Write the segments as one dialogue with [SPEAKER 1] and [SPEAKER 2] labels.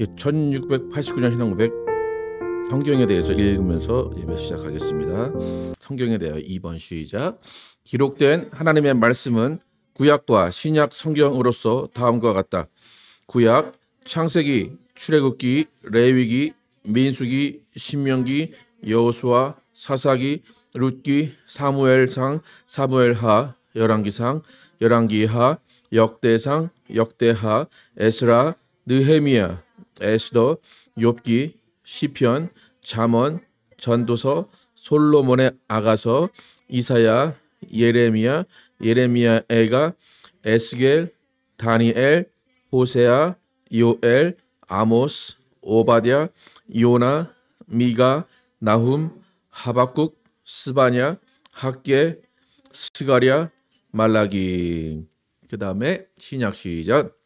[SPEAKER 1] 1689년 신앙 고백 성경에 대해서 읽으면서 예배 시작하겠습니다. 성경에 대하여 2번 시작. 기록된 하나님의 말씀은 구약과 신약 성경으로서 다음과 같다. 구약, 창세기, 출애굽기, 레위기, 민수기, 신명기, 여호수아, 사사기, 룻기, 사무엘상, 사무엘하, 열왕기상, 열왕기하, 역대상, 역대하, 에스라, 느헤미야, 에스더, 욥기, 시편, 잠언, 전도서, 솔로몬의 아가서, 이사야, 예레미야, 예레미야애가, 에스겔, 다니엘, 호세아, 요엘, 아모스, 오바댜, 요나, 미가, 나훔, 하박국, 스바냐, 학개, 스가랴, 말라기. 그 다음에 신약 시작.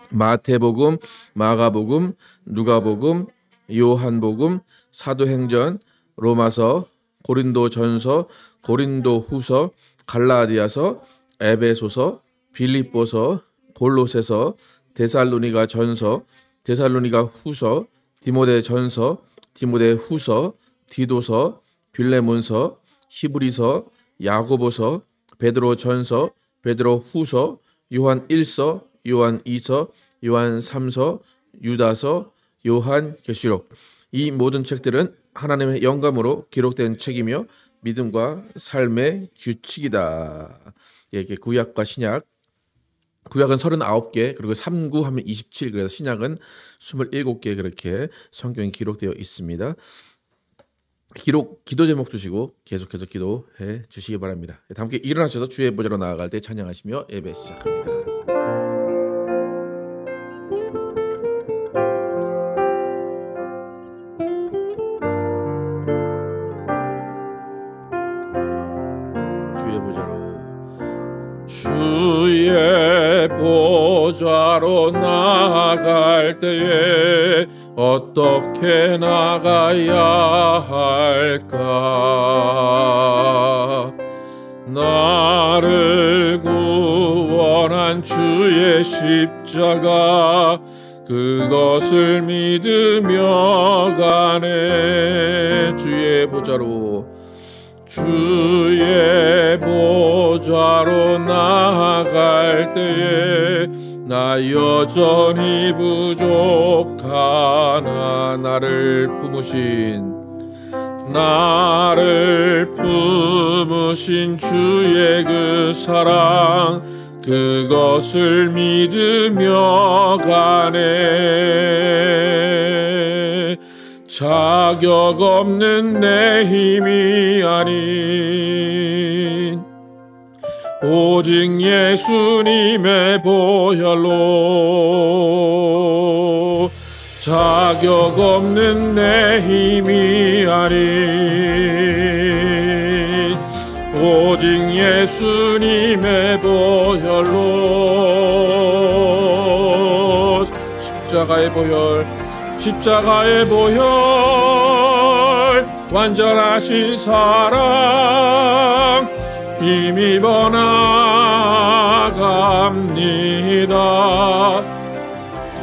[SPEAKER 1] 마태복음, 마가복음, 누가복음, 요한복음, 사도행전, 로마서, 고린도전서, 고린도후서, 갈라디아서, 에베소서, 빌립보서, 골로새서, 데살로니가전서, 데살로니가후서, 디모데전서, 디모데후서, 디도서, 빌레몬서, 히브리서, 야고보서, 베드로전서, 베드로후서, 요한1서, 요한2서, 요한3서, 유다서, 요한계시록. 이 모든 책들은 하나님의 영감으로 기록된 책이며 믿음과 삶의 규칙이다. 이게 구약과 신약. 구약은 39개, 그리고 3구하면 27, 그래서 신약은 27개 그렇게 성경이 기록되어 있습니다. 기도 제목 주시고 계속해서 기도해 주시기 바랍니다. 다 함께 일어나셔서 주의 보좌로 나아갈 때 찬양하시며 예배 시작합니다.
[SPEAKER 2] 주의 보좌로 나아갈 때에 어떻게 나가야 할까? 나를 구원한 주의 십자가 그것을 믿으며 가네. 주의 보좌로 나아갈 때에 나 여전히 부족하나 나를 품으신 주의 그 사랑 그것을 믿으며 가네. 자격 없는 내 힘이 아닌 오직 예수님의 보혈로 자격 없는 내 힘이 아닌 오직 예수님의 보혈로 십자가의 보혈 완전하신 사랑 힘입어 나갑니다.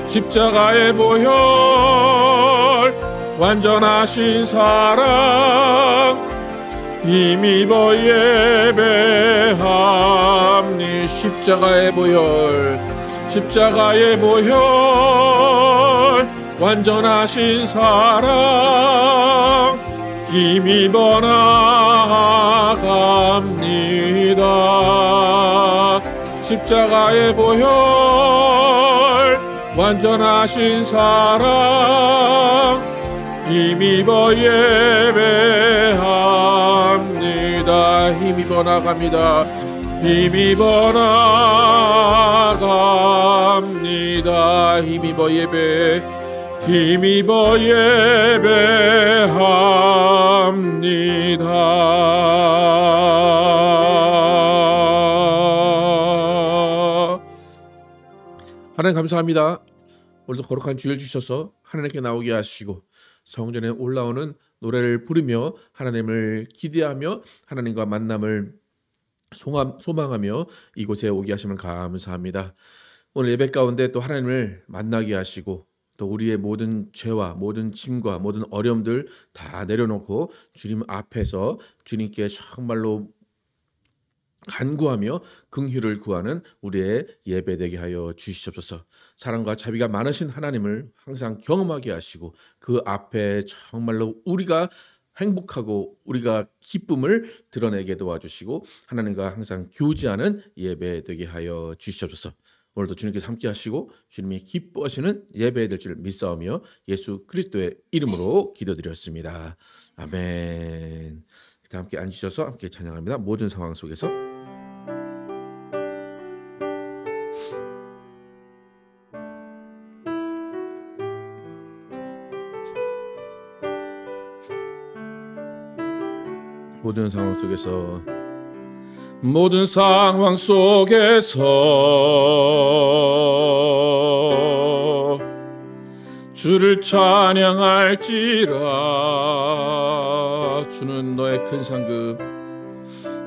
[SPEAKER 2] 십자가의 보혈 완전하신 사랑 힘입어 예배합니. 십자가의 보혈 완전하신 사랑 힘입어 나갑니다. 십자가의 보혈 완전하신 사랑 힘입어 예배합니다. 힘입어 나갑니다. 힘입어 나갑니다. 힘입어 예배합니다.
[SPEAKER 1] 하나님 감사합니다. 오늘도 거룩한 주일 주셔서 하나님께 나오게 하시고 성전에 올라오는 노래를 부르며 하나님을 기대하며 하나님과 만남을 소망하며 이곳에 오게 하심을 감사합니다. 오늘 예배 가운데 또 하나님을 만나게 하시고 또 우리의 모든 죄와 모든 짐과 모든 어려움들 다 내려놓고 주님 앞에서 주님께 정말로 간구하며 긍휼을 구하는 우리의 예배되게 하여 주시옵소서. 사랑과 자비가 많으신 하나님을 항상 경험하게 하시고 그 앞에 정말로 우리가 행복하고 우리가 기쁨을 드러내게 도와주시고 하나님과 항상 교제하는 예배되게 하여 주시옵소서. 오늘도 주님께서 함께 하시고 주님이 기뻐하시는 예배 될 줄 믿사오며 예수 그리스도의 이름으로 기도드렸습니다. 아멘. 다 함께 앉으셔서 함께 찬양합니다. 모든 상황 속에서. 모든 상황 속에서
[SPEAKER 2] 모든 상황 속에서 주를 찬양할지라. 주는 너의 큰 상급,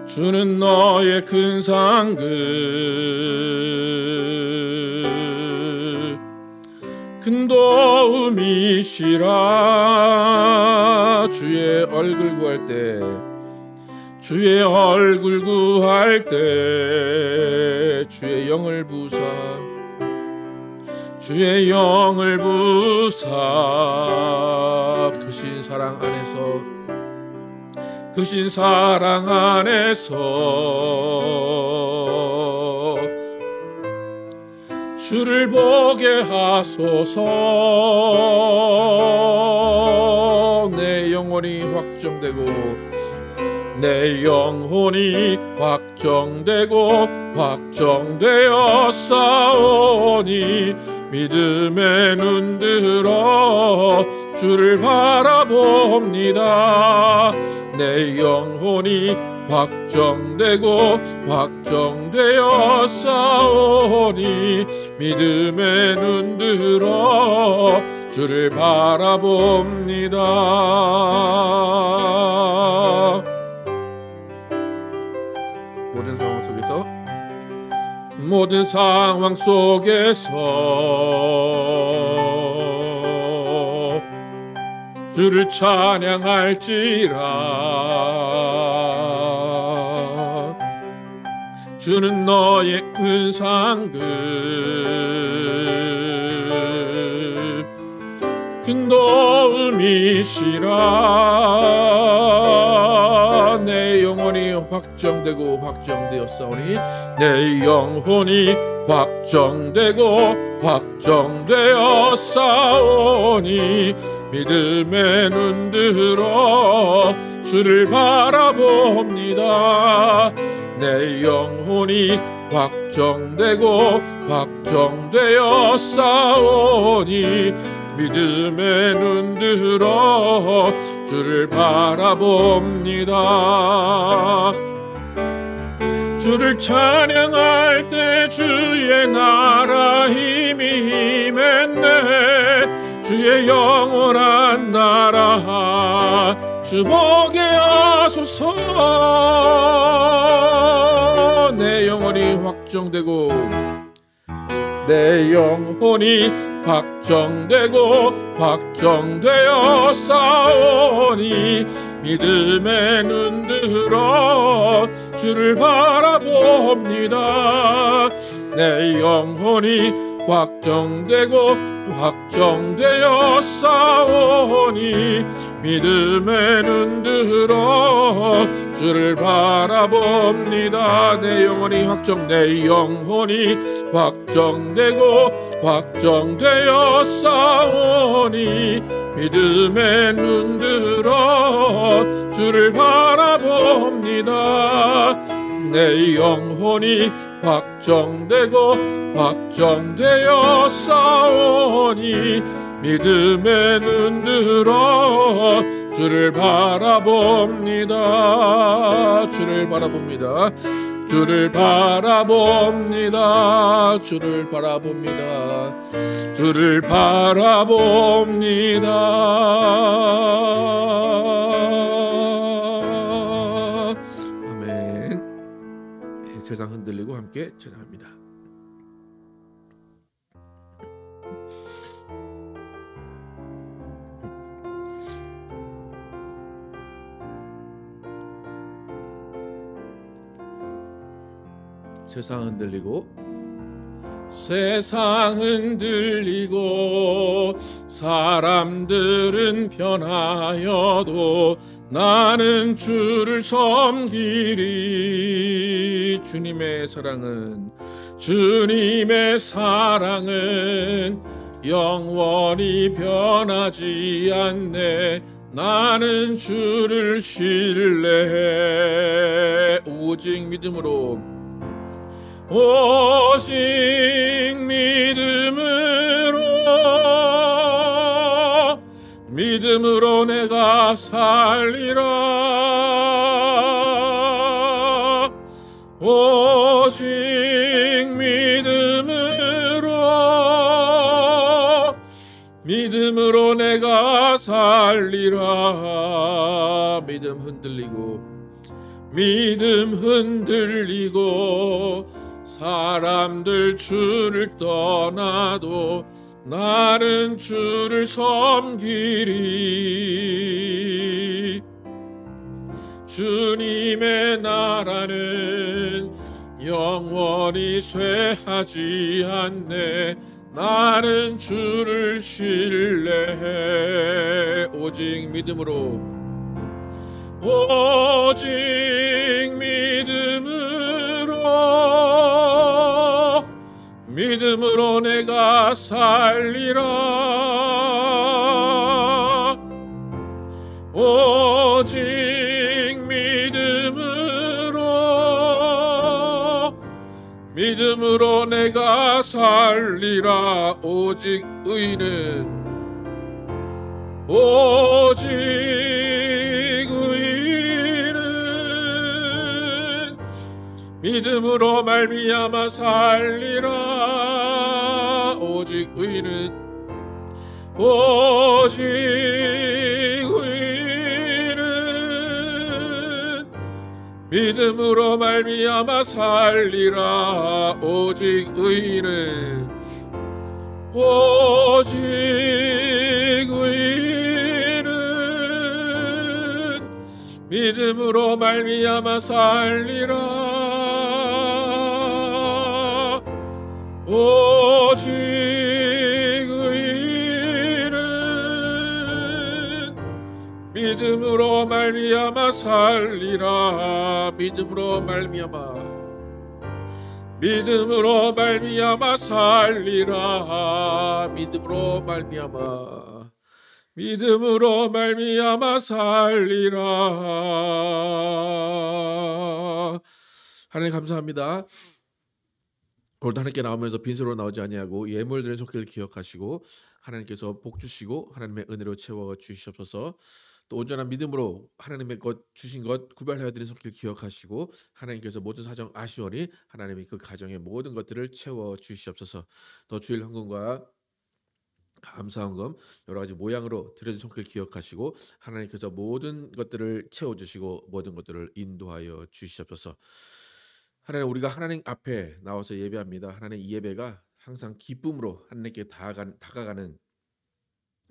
[SPEAKER 2] 주는 너의 큰 상급. 큰 도움이시라. 주의 얼굴 구할 때, 주의 얼굴 구할 때 주의 영을 부사, 주의 영을 부사. 크신 사랑 안에서, 크신 사랑 안에서 주를 보게 하소서. 내 영혼이 확정되고 내 영혼이 확정되고 확정되어 싸우니 믿음의 눈 들어 주를 바라봅니다. 내 영혼이 확정되고 확정되어 싸우니 믿음의 눈 들어 주를 바라봅니다.
[SPEAKER 1] 모든 상황 속에서,
[SPEAKER 2] 모든 상황 속에서 주를 찬양할지라. 주는 너의 큰 상급, 큰 도움이시라. 내 영혼이 확정되고 확정되었사오니 내 영혼이 확정되고 확정되었사오니 믿음의 눈 들어 주를 바라봅니다. 내 영혼이 확정되고 확정되었사오니 믿음의 눈 들어 주를 바라봅니다. 주를 찬양할 때 주의 나라 힘이 임했네. 주의 영원한 나라 주 보게 하소서. 내 영혼이 확정되고 내 영혼이 확정되고 확정되어 싸우니 믿음의 눈 들어 주를 바라봅니다. 내 영혼이 확정되고 확정되어 싸우니 믿음의 눈 들어 주를 바라봅니다. 내 영혼이 내 영혼이 확정되고 확정되어 싸우니 믿음의 눈 들어 주를 바라봅니다. 내 영혼이 확정되고 확정되어 싸우니 믿음의 눈 들어 주를 바라봅니다. 주를 바라봅니다. 주를 바라봅니다. 주를 바라봅니다. 주를 바라봅니다.
[SPEAKER 1] 아멘. 네, 세상 흔들리고 함께 찬양합니다. 세상 흔들리고
[SPEAKER 2] 세상 흔들리고 사람들은 변하여도 나는 주를 섬기리. 주님의 사랑은 영원히 변하지 않네. 나는 주를 신뢰해. 오직 믿음으로 내가 살리라. 오직 믿음으로 내가 살리라. 믿음 흔들리고 사람들 주를 떠나도 나는 주를 섬기리. 주님의 나라는 영원히 쇠하지 않네. 나는 주를 신뢰해. 오직 믿음으로 내가 살리라. 오직 믿음으로 내가 살리라. 오직 의인은 믿음으로 말미암아 살리라. 오직 의인은 믿음으로 말미암아 살리라. 오직 의인은 믿음으로 말미암아 살리라. 오직 의인은 믿음으로 말미암아 살리라. 믿음으로 말미암아 살리라. 믿음으로 말미암아 살리라.
[SPEAKER 1] 하나님 감사합니다. 오늘도 하나님께 나오면서 빈손으로 나오지 아니하고 예물드린 손길을 기억하시고 하나님께서 복 주시고 하나님의 은혜로 채워 주시옵소서. 또 온전한 믿음으로 하나님의 것 주신 것 구별하여 드린 손길 기억하시고 하나님께서 모든 사정 아시오니 하나님이 그 가정의 모든 것들을 채워 주시옵소서. 또 주일 헌금과 감사헌금 여러 가지 모양으로 드려진 손길 기억하시고 하나님께서 모든 것들을 채워주시고 모든 것들을 인도하여 주시옵소서. 하나님, 우리가 하나님 앞에 나와서 예배합니다. 하나님, 이 예배가 항상 기쁨으로 하나님께 다가가는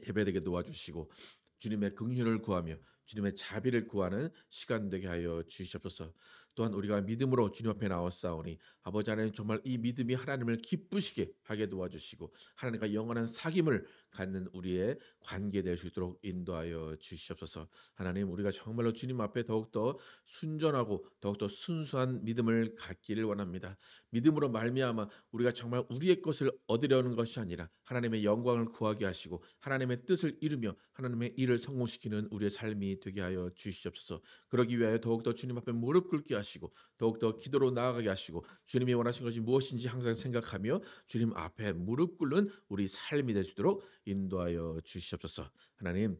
[SPEAKER 1] 예배되게 도와주시고 주님의 긍휼을 구하며 주님의 자비를 구하는 시간 되게 하여 주시옵소서. 또한 우리가 믿음으로 주님 앞에 나왔사오니 아버지 하나님, 정말 이 믿음이 하나님을 기쁘시게 하게 도와주시고 하나님과 영원한 사귐을 갖는 우리의 관계 될 수 있도록 인도하여 주시옵소서. 하나님, 우리가 정말로 주님 앞에 더욱더 순전하고 더욱더 순수한 믿음을 갖기를 원합니다. 믿음으로 말미암아 우리가 정말 우리의 것을 얻으려는 것이 아니라 하나님의 영광을 구하게 하시고 하나님의 뜻을 이루며 하나님의 일을 성공시키는 우리의 삶이 되게 하여 주시옵소서. 그러기 위하여 더욱더 주님 앞에 무릎 꿇게 하시고 더욱더 기도로 나아가게 하시고 주님이 원하신 것이 무엇인지 항상 생각하며 주님 앞에 무릎 꿇는 우리 삶이 될 수 있도록 인도하여 주시옵소서. 하나님,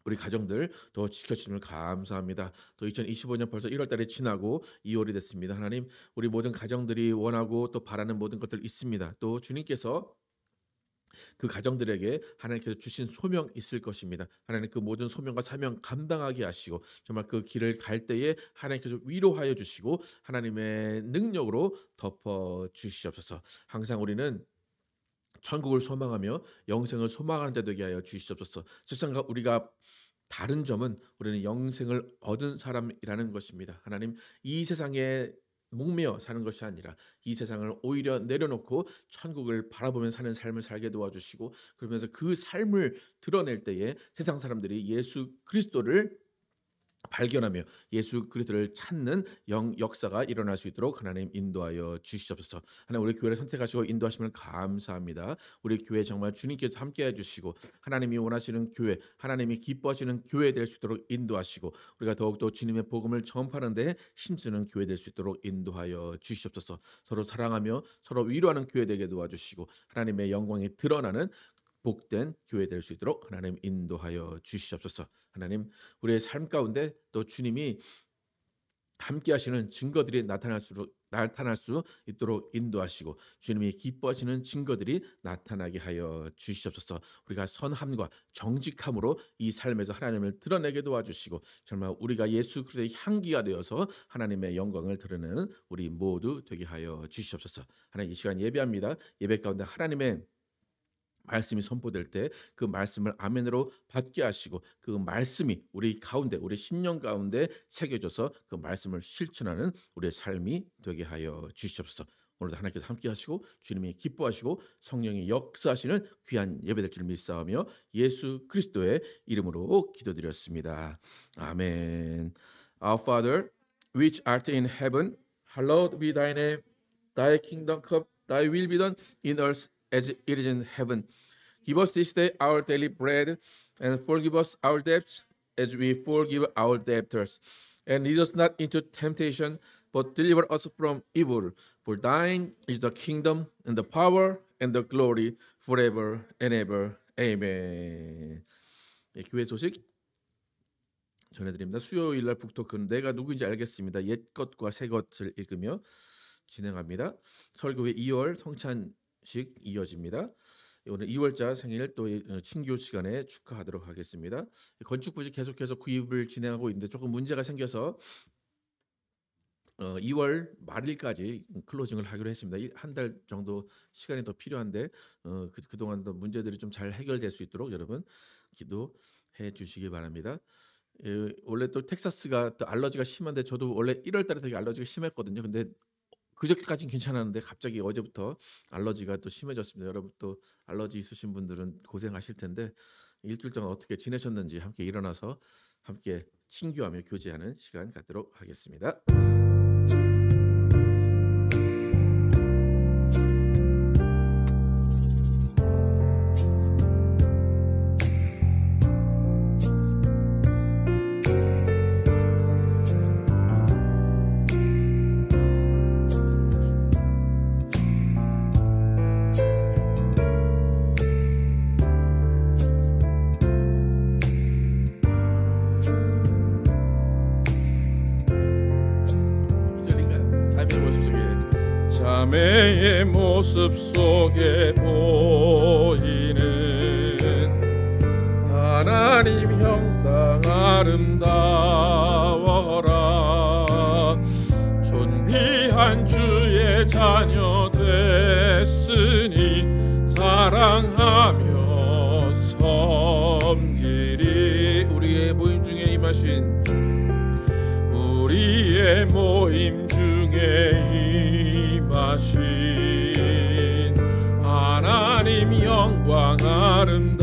[SPEAKER 1] 우리 가정들 더 지켜주심을 감사합니다. 또 2025년 벌써 1월 달이 지나고 2월이 됐습니다. 하나님, 우리 모든 가정들이 원하고 또 바라는 모든 것들 있습니다. 또 주님께서 그 가정들에게 하나님께서 주신 소명 있을 것입니다. 하나님, 그 모든 소명과 사명 감당하게 하시고 정말 그 길을 갈 때에 하나님께서 위로하여 주시고 하나님의 능력으로 덮어 주시옵소서. 항상 우리는 천국을 소망하며 영생을 소망하는 자 되게 하여 주시옵소서. 세상과 우리가 다른 점은 우리는 영생을 얻은 사람이라는 것입니다. 하나님, 이 세상에 목매어 사는 것이 아니라 이 세상을 오히려 내려놓고 천국을 바라보며 사는 삶을 살게 도와주시고, 그러면서 그 삶을 드러낼 때에 세상 사람들이 예수 그리스도를 발견하며 예수 그리스도를 찾는 역사가 일어날 수 있도록 하나님 인도하여 주시옵소서. 하나님, 우리 교회를 선택하시고 인도하심을 감사합니다. 우리 교회 정말 주님께서 함께해 주시고 하나님이 원하시는 교회, 하나님이 기뻐하시는 교회 될 수 있도록 인도하시고, 우리가 더욱더 주님의 복음을 전파하는 데 힘쓰는 교회 될 수 있도록 인도하여 주시옵소서. 서로 사랑하며 서로 위로하는 교회 되게 도와주시고 하나님의 영광이 드러나는 복된 교회 될 수 있도록 하나님 인도하여 주시옵소서. 하나님, 우리의 삶 가운데 또 주님이 함께 하시는 증거들이 나타날 수 있도록 인도하시고 주님이 기뻐하시는 증거들이 나타나게 하여 주시옵소서. 우리가 선함과 정직함으로 이 삶에서 하나님을 드러내게 도와주시고, 정말 우리가 예수 그리스도의 향기가 되어서 하나님의 영광을 드러내는 우리 모두 되게 하여 주시옵소서. 하나님, 이 시간 예배합니다. 예배 가운데 하나님의 말씀이 선포될 때 그 말씀을 아멘으로 받게 하시고, 그 말씀이 우리 가운데, 우리 심령 가운데 새겨져서 그 말씀을 실천하는 우리의 삶이 되게 하여 주시옵소서. 오늘도 하나님께서 함께 하시고 주님이 기뻐하시고 성령이 역사하시는 귀한 예배될 줄 믿사오며 예수 그리스도의 이름으로 기도드렸습니다. 아멘. Our Father, which art in heaven, hallowed be thy name. Thy kingdom come, thy will be done in earth as it is in heaven. Give us this day our daily bread, and forgive us our debts as we forgive our debtors. And lead us not into temptation, but deliver us from evil. For thine is the kingdom, and the power, and the glory, forever and ever. Amen. 네, 교회 소식 전해드립니다. 수요일 날 북토크는 내가 누구인지 알겠습니다. 옛 것과 새 것을 읽으며 진행합니다. 설교회 2월 성찬식 이어집니다. 오늘 2월자 생일 또 친교 시간에 축하하도록 하겠습니다. 건축부지 계속해서 구입을 진행하고 있는데 조금 문제가 생겨서 2월 말일까지 클로징을 하기로 했습니다. 한 달 정도 시간이 더 필요한데 그동안도 문제들이 좀 잘 해결될 수 있도록 여러분 기도해 주시기 바랍니다. 원래 또 텍사스가 또 알러지가 심한데 저도 원래 1월 달에 되게 알러지가 심했거든요. 근데 그저께까지는 괜찮았는데 갑자기 어제부터 알러지가 또 심해졌습니다. 여러분 또 알러지 있으신 분들은 고생하실 텐데 일주일 동안 어떻게 지내셨는지 함께 일어나서 함께 친교하며 교제하는 시간 갖도록 하겠습니다.
[SPEAKER 2] 자매의 모습 속에 보이는 하나님 형상 아름다워라. 존귀한 주의 자녀 됐으니 사랑하며 섬기리. 우리의 모임 중에 임하신 우리의 모임 중에 임하신 하나님 영광 아름다워라.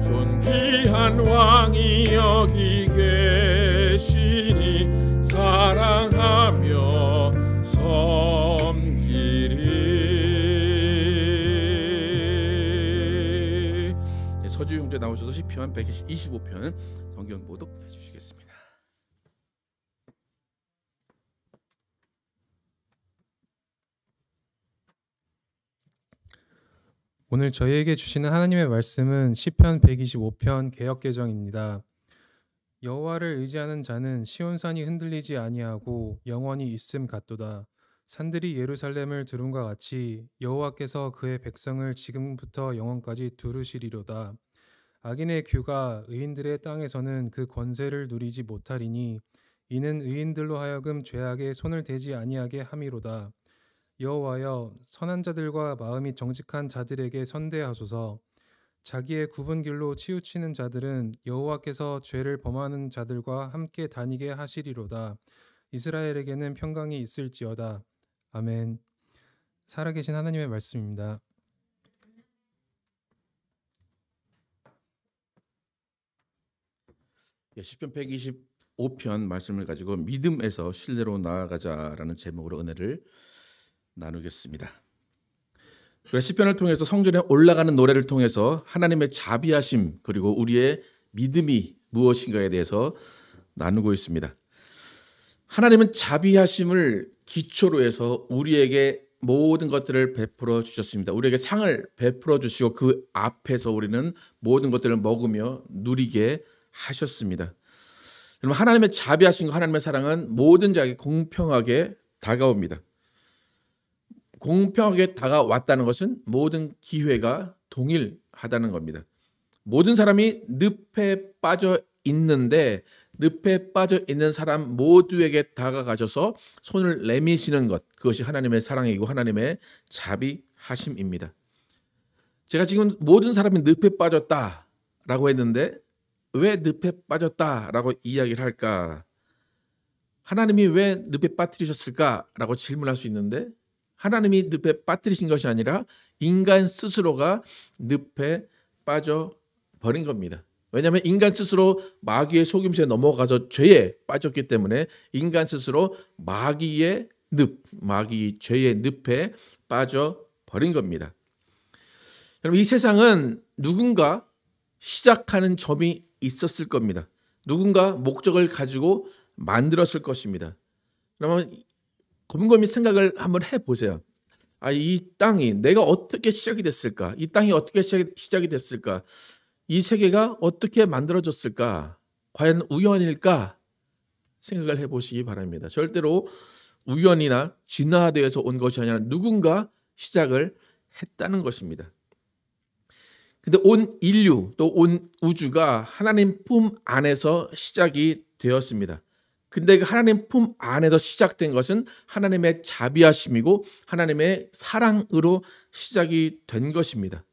[SPEAKER 2] 존귀한 왕이 여기 계시니 사랑하며 섬기리.
[SPEAKER 1] 서주 형제 나오셔서 시편 125편 성경 보독해 주시겠습니다.
[SPEAKER 3] 오늘 저희에게 주시는 하나님의 말씀은 시편 125편 개역개정입니다. 여호와를 의지하는 자는 시온산이 흔들리지 아니하고 영원히 있음 같도다. 산들이 예루살렘을 두름과 같이 여호와께서 그의 백성을 지금부터 영원까지 두르시리로다. 악인의 규가 의인들의 땅에서는 그 권세를 누리지 못하리니 이는 의인들로 하여금 죄악에 손을 대지 아니하게 함이로다. 여호와여, 선한 자들과 마음이 정직한 자들에게 선대하소서. 자기의 굽은 길로 치우치는 자들은 여호와께서 죄를 범하는 자들과 함께 다니게 하시리로다. 이스라엘에게는 평강이 있을지어다. 아멘. 살아계신 하나님의 말씀입니다.
[SPEAKER 1] 시편 125편 말씀을 가지고 믿음에서 신뢰로 나아가자라는 제목으로 은혜를 나누겠습니다. 시편을 통해서 성전에 올라가는 노래를 통해서 하나님의 자비하심 그리고 우리의 믿음이 무엇인가에 대해서 나누고 있습니다. 하나님은 자비하심을 기초로 해서 우리에게 모든 것들을 베풀어 주셨습니다. 우리에게 상을 베풀어 주시고 그 앞에서 우리는 모든 것들을 먹으며 누리게 하셨습니다. 여러분, 하나님의 자비하심과 하나님의 사랑은 모든 자에게 공평하게 다가옵니다. 공평하게 다가왔다는 것은 모든 기회가 동일하다는 겁니다. 모든 사람이 늪에 빠져 있는데 늪에 빠져 있는 사람 모두에게 다가가셔서 손을 내미시는 것, 그것이 하나님의 사랑이고 하나님의 자비하심입니다. 제가 지금 모든 사람이 늪에 빠졌다라고 했는데 왜 늪에 빠졌다라고 이야기를 할까? 하나님이 왜 늪에 빠뜨리셨을까라고 질문할 수 있는데 하나님이 늪에 빠뜨리신 것이 아니라 인간 스스로가 늪에 빠져버린 겁니다. 왜냐하면 인간 스스로 마귀의 속임수에 넘어가서 죄에 빠졌기 때문에 인간 스스로 마귀의 죄의 늪에 빠져버린 겁니다. 여러분, 이 세상은 누군가 시작하는 점이 있었을 겁니다. 누군가 목적을 가지고 만들었을 것입니다. 그러면 곰곰이 생각을 한번 해보세요. 이 땅이 내가 어떻게 시작이 됐을까? 이 땅이 어떻게 시작이 됐을까? 이 세계가 어떻게 만들어졌을까? 과연 우연일까? 생각을 해보시기 바랍니다. 절대로 우연이나 진화되어서 온 것이 아니라 누군가 시작을 했다는 것입니다. 근데 온 인류 또 온 우주가 하나님 품 안에서 시작이 되었습니다. 근데 그 하나님 품 안에서 시작된 것은 하나님의 자비하심이고 하나님의 사랑으로 시작이 된 것입니다.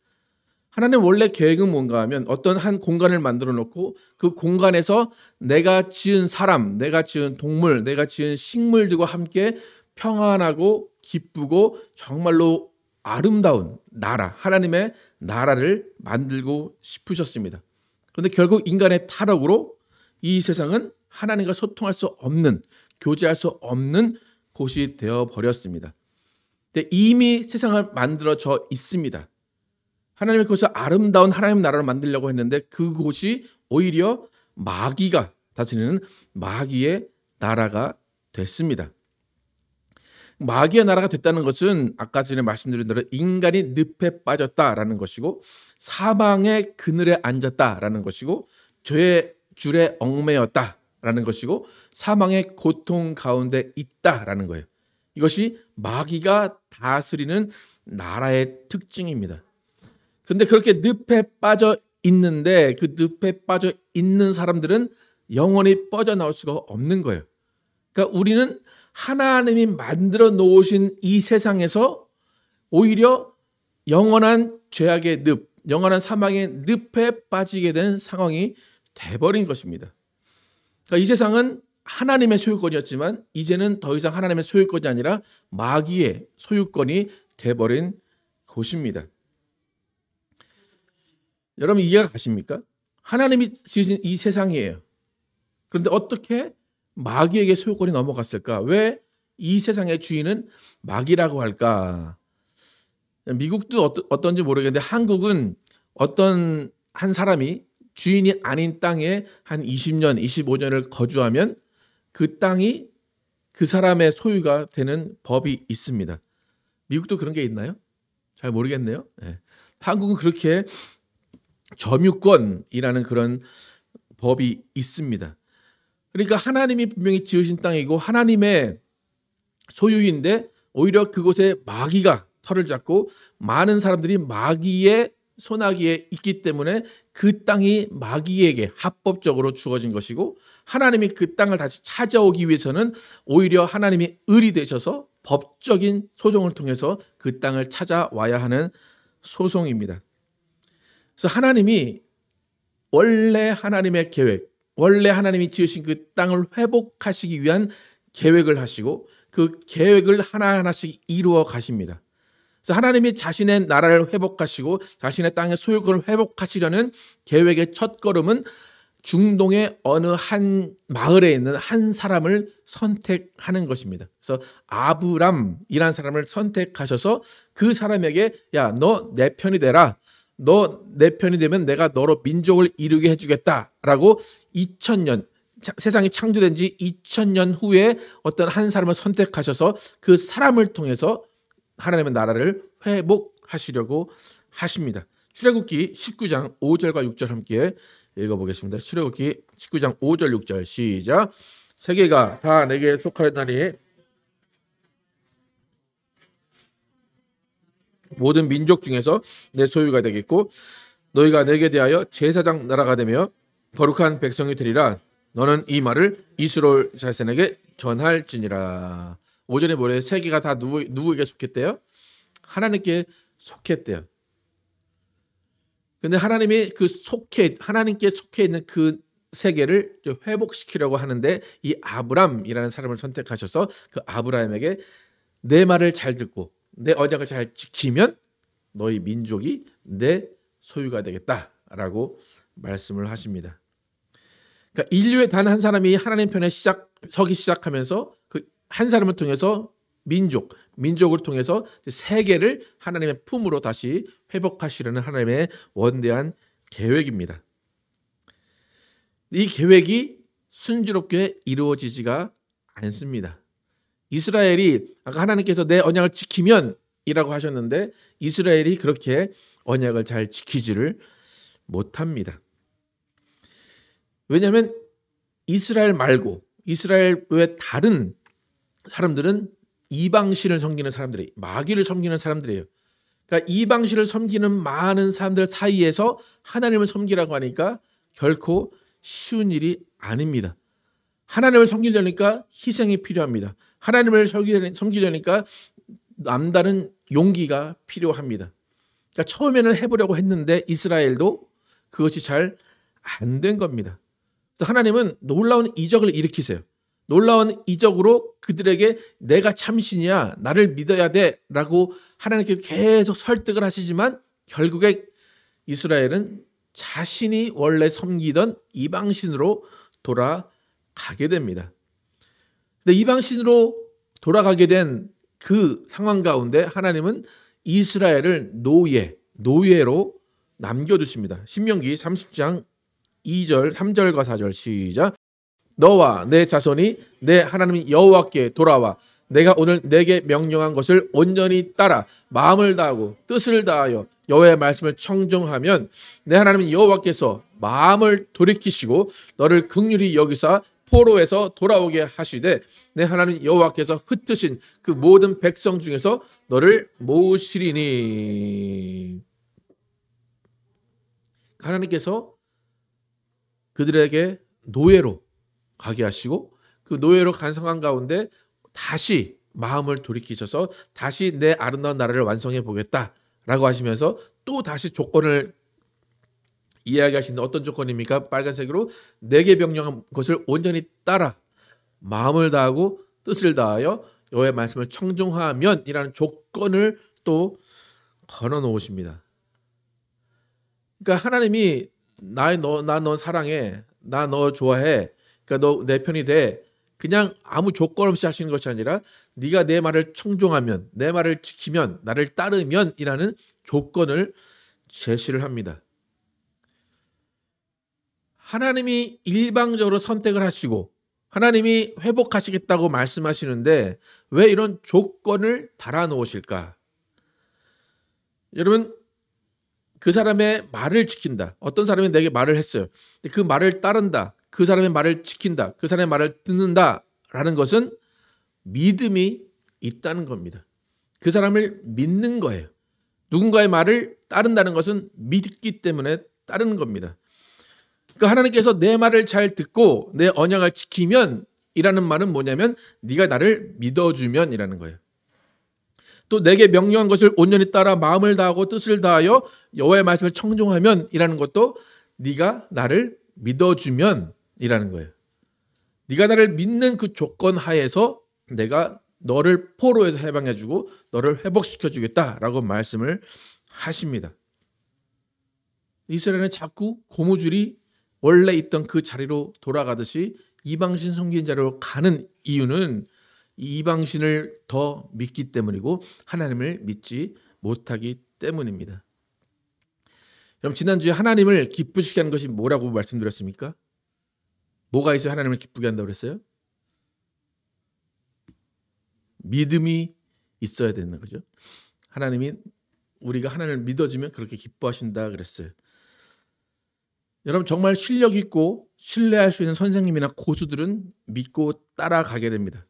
[SPEAKER 1] 하나님 원래 계획은 뭔가 하면 어떤 한 공간을 만들어 놓고 그 공간에서 내가 지은 사람, 내가 지은 동물, 내가 지은 식물들과 함께 평안하고 기쁘고 정말로 아름다운 나라, 하나님의 나라를 만들고 싶으셨습니다. 그런데 결국 인간의 타락으로 이 세상은 하나님과 소통할 수 없는, 교제할 수 없는 곳이 되어버렸습니다. 근데 이미 세상을 만들어져 있습니다. 하나님의 그것을 아름다운 하나님 나라를 만들려고 했는데 그곳이 오히려 마귀가 다스리는 마귀의 나라가 됐습니다. 마귀의 나라가 됐다는 것은 아까 전에 말씀드린 대로 인간이 늪에 빠졌다라는 것이고 사망의 그늘에 앉았다라는 것이고 죄의 줄에 얽매였다라는 것이고 사망의 고통 가운데 있다라는 거예요. 이것이 마귀가 다스리는 나라의 특징입니다. 그런데 그렇게 늪에 빠져 있는데 그 늪에 빠져 있는 사람들은 영원히 빠져나올 수가 없는 거예요. 그러니까 우리는 하나님이 만들어 놓으신 이 세상에서 오히려 영원한 죄악의 늪, 영원한 사망의 늪에 빠지게 된 상황이 돼버린 것입니다. 그러니까 이 세상은 하나님의 소유권이었지만 이제는 더 이상 하나님의 소유권이 아니라 마귀의 소유권이 돼버린 곳입니다. 여러분 이해가 가십니까? 하나님이 지으신 이 세상이에요. 그런데 어떻게 마귀에게 소유권이 넘어갔을까? 왜 이 세상의 주인은 마귀라고 할까? 미국도 어떤지 모르겠는데 한국은 어떤 한 사람이 주인이 아닌 땅에 한 20년, 25년을 거주하면 그 땅이 그 사람의 소유가 되는 법이 있습니다. 미국도 그런 게 있나요? 잘 모르겠네요. 네. 한국은 그렇게 점유권이라는 그런 법이 있습니다. 그러니까 하나님이 분명히 지으신 땅이고 하나님의 소유인데 오히려 그곳에 마귀가 털을 잡고 많은 사람들이 마귀의 손아귀에 있기 때문에 그 땅이 마귀에게 합법적으로 주어진 것이고 하나님이 그 땅을 다시 찾아오기 위해서는 오히려 하나님이 을이 되셔서 법적인 소송을 통해서 그 땅을 찾아와야 하는 소송입니다. 그래서 하나님이 원래 하나님의 계획, 원래 하나님이 지으신 그 땅을 회복하시기 위한 계획을 하시고 그 계획을 하나하나씩 이루어 가십니다. 그래서 하나님이 자신의 나라를 회복하시고 자신의 땅의 소유권을 회복하시려는 계획의 첫걸음은 중동의 어느 한 마을에 있는 한 사람을 선택하는 것입니다. 그래서 아브람이라는 사람을 선택하셔서 그 사람에게 야, 너 내 편이 되라. 너 내 편이 되면 내가 너로 민족을 이루게 해주겠다라고 2000년 세상이 창조된 지 2000년 후에 어떤 한 사람을 선택하셔서 그 사람을 통해서 하나님의 나라를 회복하시려고 하십니다. 출애굽기 19장 5절과 6절 함께 읽어보겠습니다. 출애굽기 19장 5절 6절 시작. 세계가 다 내게 속하였나니 모든 민족 중에서 내 소유가 되겠고 너희가 내게 대하여 제사장 나라가 되며 거룩한 백성이 되리라. 너는 이 말을 이스라엘 자손에게 전할지니라. 오전에 뭐래요? 세계가 다 누구에게 속했대요? 하나님께 속했대요. 근데 하나님이 하나님께 속해 있는 그 세계를 회복시키려고 하는데 이 아브람이라는 사람을 선택하셔서 그 아브라함에게 내 말을 잘 듣고 내 언약을 잘 지키면 너희 민족이 내 소유가 되겠다라고 말씀을 하십니다. 그러니까 인류의 단 한 사람이 하나님 편에 서기 시작하면서 그 한 사람을 통해서 민족을 통해서 세계를 하나님의 품으로 다시 회복하시려는 하나님의 원대한 계획입니다. 이 계획이 순조롭게 이루어지지가 않습니다. 이스라엘이 아까 하나님께서 내 언약을 지키면 이라고 하셨는데 이스라엘이 그렇게 언약을 잘 지키지를 못합니다. 왜냐하면 이스라엘 말고 이스라엘 외 다른 사람들은 이방신을 섬기는 사람들이 마귀를 섬기는 사람들이에요. 그러니까 이방신을 섬기는 많은 사람들 사이에서 하나님을 섬기라고 하니까 결코 쉬운 일이 아닙니다. 하나님을 섬기려니까 희생이 필요합니다. 하나님을 섬기려니까 남다른 용기가 필요합니다. 그러니까 처음에는 해보려고 했는데 이스라엘도 그것이 잘 안 된 겁니다. 그래서 하나님은 놀라운 이적을 일으키세요. 놀라운 이적으로 그들에게 내가 참신이야, 나를 믿어야 돼 라고 하나님께 계속 설득을 하시지만 결국에 이스라엘은 자신이 원래 섬기던 이방신으로 돌아가게 됩니다. 근데 이방신으로 돌아가게 된 그 상황 가운데 하나님은 이스라엘을 노예로 남겨두십니다. 신명기 30장 2절, 3절과 4절 시작. 너와 내 자손이 내 하나님 여호와께 돌아와 내가 오늘 내게 명령한 것을 온전히 따라 마음을 다하고 뜻을 다하여 여호와의 말씀을 청종하면 내 하나님 여호와께서 마음을 돌이키시고 너를 긍휼히 여기사 포로에서 돌아오게 하시되 내 하나님 여호와께서 흩으신 그 모든 백성 중에서 너를 모으시리니. 하나님께서 그들에게 노예로 가게 하시고 그 노예로 간 상황 가운데 다시 마음을 돌이키셔서 다시 내 아름다운 나라를 완성해 보겠다라고 하시면서 또 다시 조건을 이야기하시는 어떤 조건입니까? 빨간색으로 내게 명령한 것을 온전히 따라 마음을 다하고 뜻을 다하여 여호와의 말씀을 청종하면이라는 조건을 또 걸어 놓으십니다. 그러니까 하나님이 나 너 사랑해, 나 너 좋아해, 그러니까 너 내 편이 돼. 그냥 아무 조건 없이 하시는 것이 아니라 네가 내 말을 청종하면, 내 말을 지키면, 나를 따르면이라는 조건을 제시를 합니다. 하나님이 일방적으로 선택을 하시고 하나님이 회복하시겠다고 말씀하시는데 왜 이런 조건을 달아놓으실까? 여러분, 그 사람의 말을 지킨다. 어떤 사람이 내게 말을 했어요. 그 말을 따른다. 그 사람의 말을 지킨다. 그 사람의 말을 듣는다라는 것은 믿음이 있다는 겁니다. 그 사람을 믿는 거예요. 누군가의 말을 따른다는 것은 믿기 때문에 따르는 겁니다. 그러니까 하나님께서 내 말을 잘 듣고 내 언약을 지키면 이라는 말은 뭐냐면 네가 나를 믿어주면 이라는 거예요. 또 내게 명령한 것을 온전히 따라 마음을 다하고 뜻을 다하여 여호와의 말씀을 청종하면 이라는 것도 네가 나를 믿어주면 이라는 거예요. 네가 나를 믿는 그 조건 하에서 내가 너를 포로에서 해방해주고 너를 회복시켜주겠다라고 말씀을 하십니다. 이스라엘은 자꾸 고무줄이 원래 있던 그 자리로 돌아가듯이 이방신 섬기는 자리로 가는 이유는 이방신을 더 믿기 때문이고 하나님을 믿지 못하기 때문입니다. 그럼 지난주에 하나님을 기쁘시게 하는 것이 뭐라고 말씀드렸습니까? 뭐가 있어야 하나님을 기쁘게 한다고 그랬어요? 믿음이 있어야 되는 거죠. 하나님이 우리가 하나님을 믿어주면 그렇게 기뻐하신다 그랬어요. 여러분 정말 실력 있고 신뢰할 수 있는 선생님이나 고수들은 믿고 따라가게 됩니다.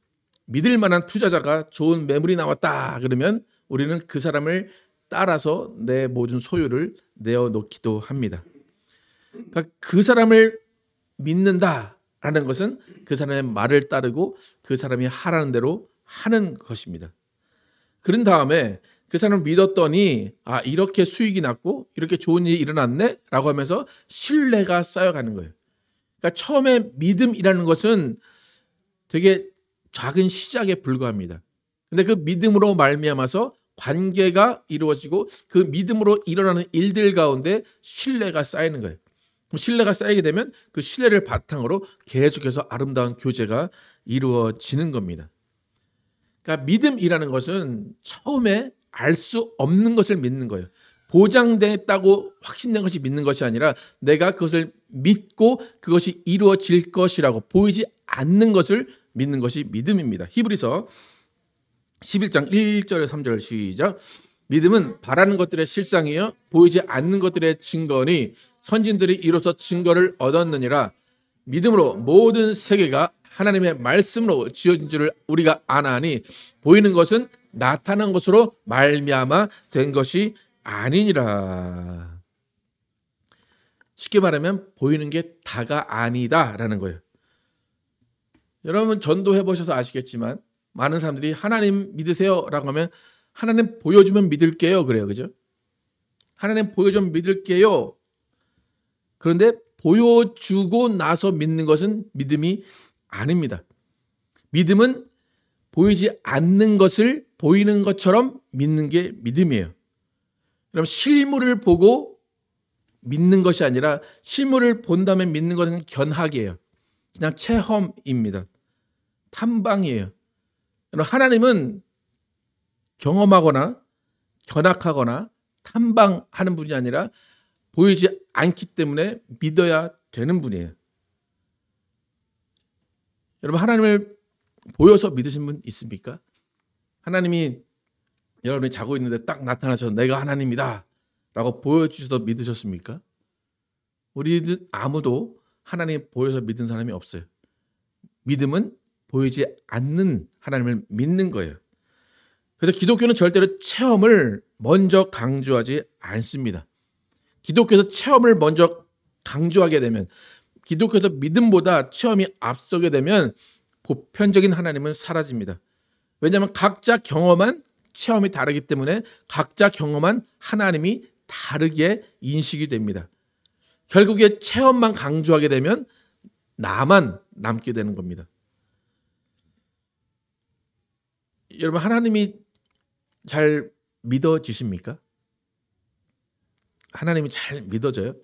[SPEAKER 1] 믿을 만한 투자자가 좋은 매물이 나왔다 그러면 우리는 그 사람을 따라서 내 모든 소유를 내어놓기도 합니다. 그러니까 그 사람을 믿는다라는 것은 그 사람의 말을 따르고 그 사람이 하라는 대로 하는 것입니다. 그런 다음에 그 사람을 믿었더니 이렇게 수익이 났고 이렇게 좋은 일이 일어났네 라고 하면서 신뢰가 쌓여가는 거예요. 그러니까 처음에 믿음이라는 것은 되게 작은 시작에 불과합니다. 근데 그 믿음으로 말미암아서 관계가 이루어지고 그 믿음으로 일어나는 일들 가운데 신뢰가 쌓이는 거예요. 그럼 신뢰가 쌓이게 되면 그 신뢰를 바탕으로 계속해서 아름다운 교제가 이루어지는 겁니다. 그러니까 믿음이라는 것은 처음에 알 수 없는 것을 믿는 거예요. 보장됐다고 확신된 것이 믿는 것이 아니라 내가 그것을 믿고 그것이 이루어질 것이라고 보이지 않는 것을 믿는 것이 믿음입니다. 히브리서 11장 1절에 3절 시작. 믿음은 바라는 것들의 실상이요 보이지 않는 것들의 증거니 선진들이 이로써 증거를 얻었느니라. 믿음으로 모든 세계가 하나님의 말씀으로 지어진 줄을 우리가 아나니 보이는 것은 나타난 것으로 말미암아 된 것이 아니니라. 쉽게 말하면 보이는 게 다가 아니다라는 거예요. 여러분 전도해 보셔서 아시겠지만 많은 사람들이 하나님 믿으세요라고 하면 하나님 보여주면 믿을게요 그래요. 그죠? 하나님 보여주면 믿을게요. 그런데 보여주고 나서 믿는 것은 믿음이 아닙니다. 믿음은 보이지 않는 것을 보이는 것처럼 믿는 게 믿음이에요. 그럼 실물을 보고 믿는 것이 아니라 실물을 본 다음에 믿는 것은 견학이에요. 그냥 체험입니다. 탐방이에요. 그럼 하나님은 경험하거나 견학하거나 탐방하는 분이 아니라 보이지 않기 때문에 믿어야 되는 분이에요. 여러분 하나님을 보여서 믿으신 분 있습니까? 하나님이 여러분이 자고 있는데 딱 나타나셔서 내가 하나님이다 라고 보여주셔서 믿으셨습니까? 우리들 아무도 하나님 보여서 믿은 사람이 없어요. 믿음은 보이지 않는 하나님을 믿는 거예요. 그래서 기독교는 절대로 체험을 먼저 강조하지 않습니다. 기독교에서 체험을 먼저 강조하게 되면 기독교에서 믿음보다 체험이 앞서게 되면 보편적인 하나님은 사라집니다. 왜냐하면 각자 경험한 체험이 다르기 때문에 각자 경험한 하나님이 다르게 인식이 됩니다. 결국에 체험만 강조하게 되면 나만 남게 되는 겁니다. 여러분 하나님이 잘 믿어지십니까? 하나님이 잘 믿어져요?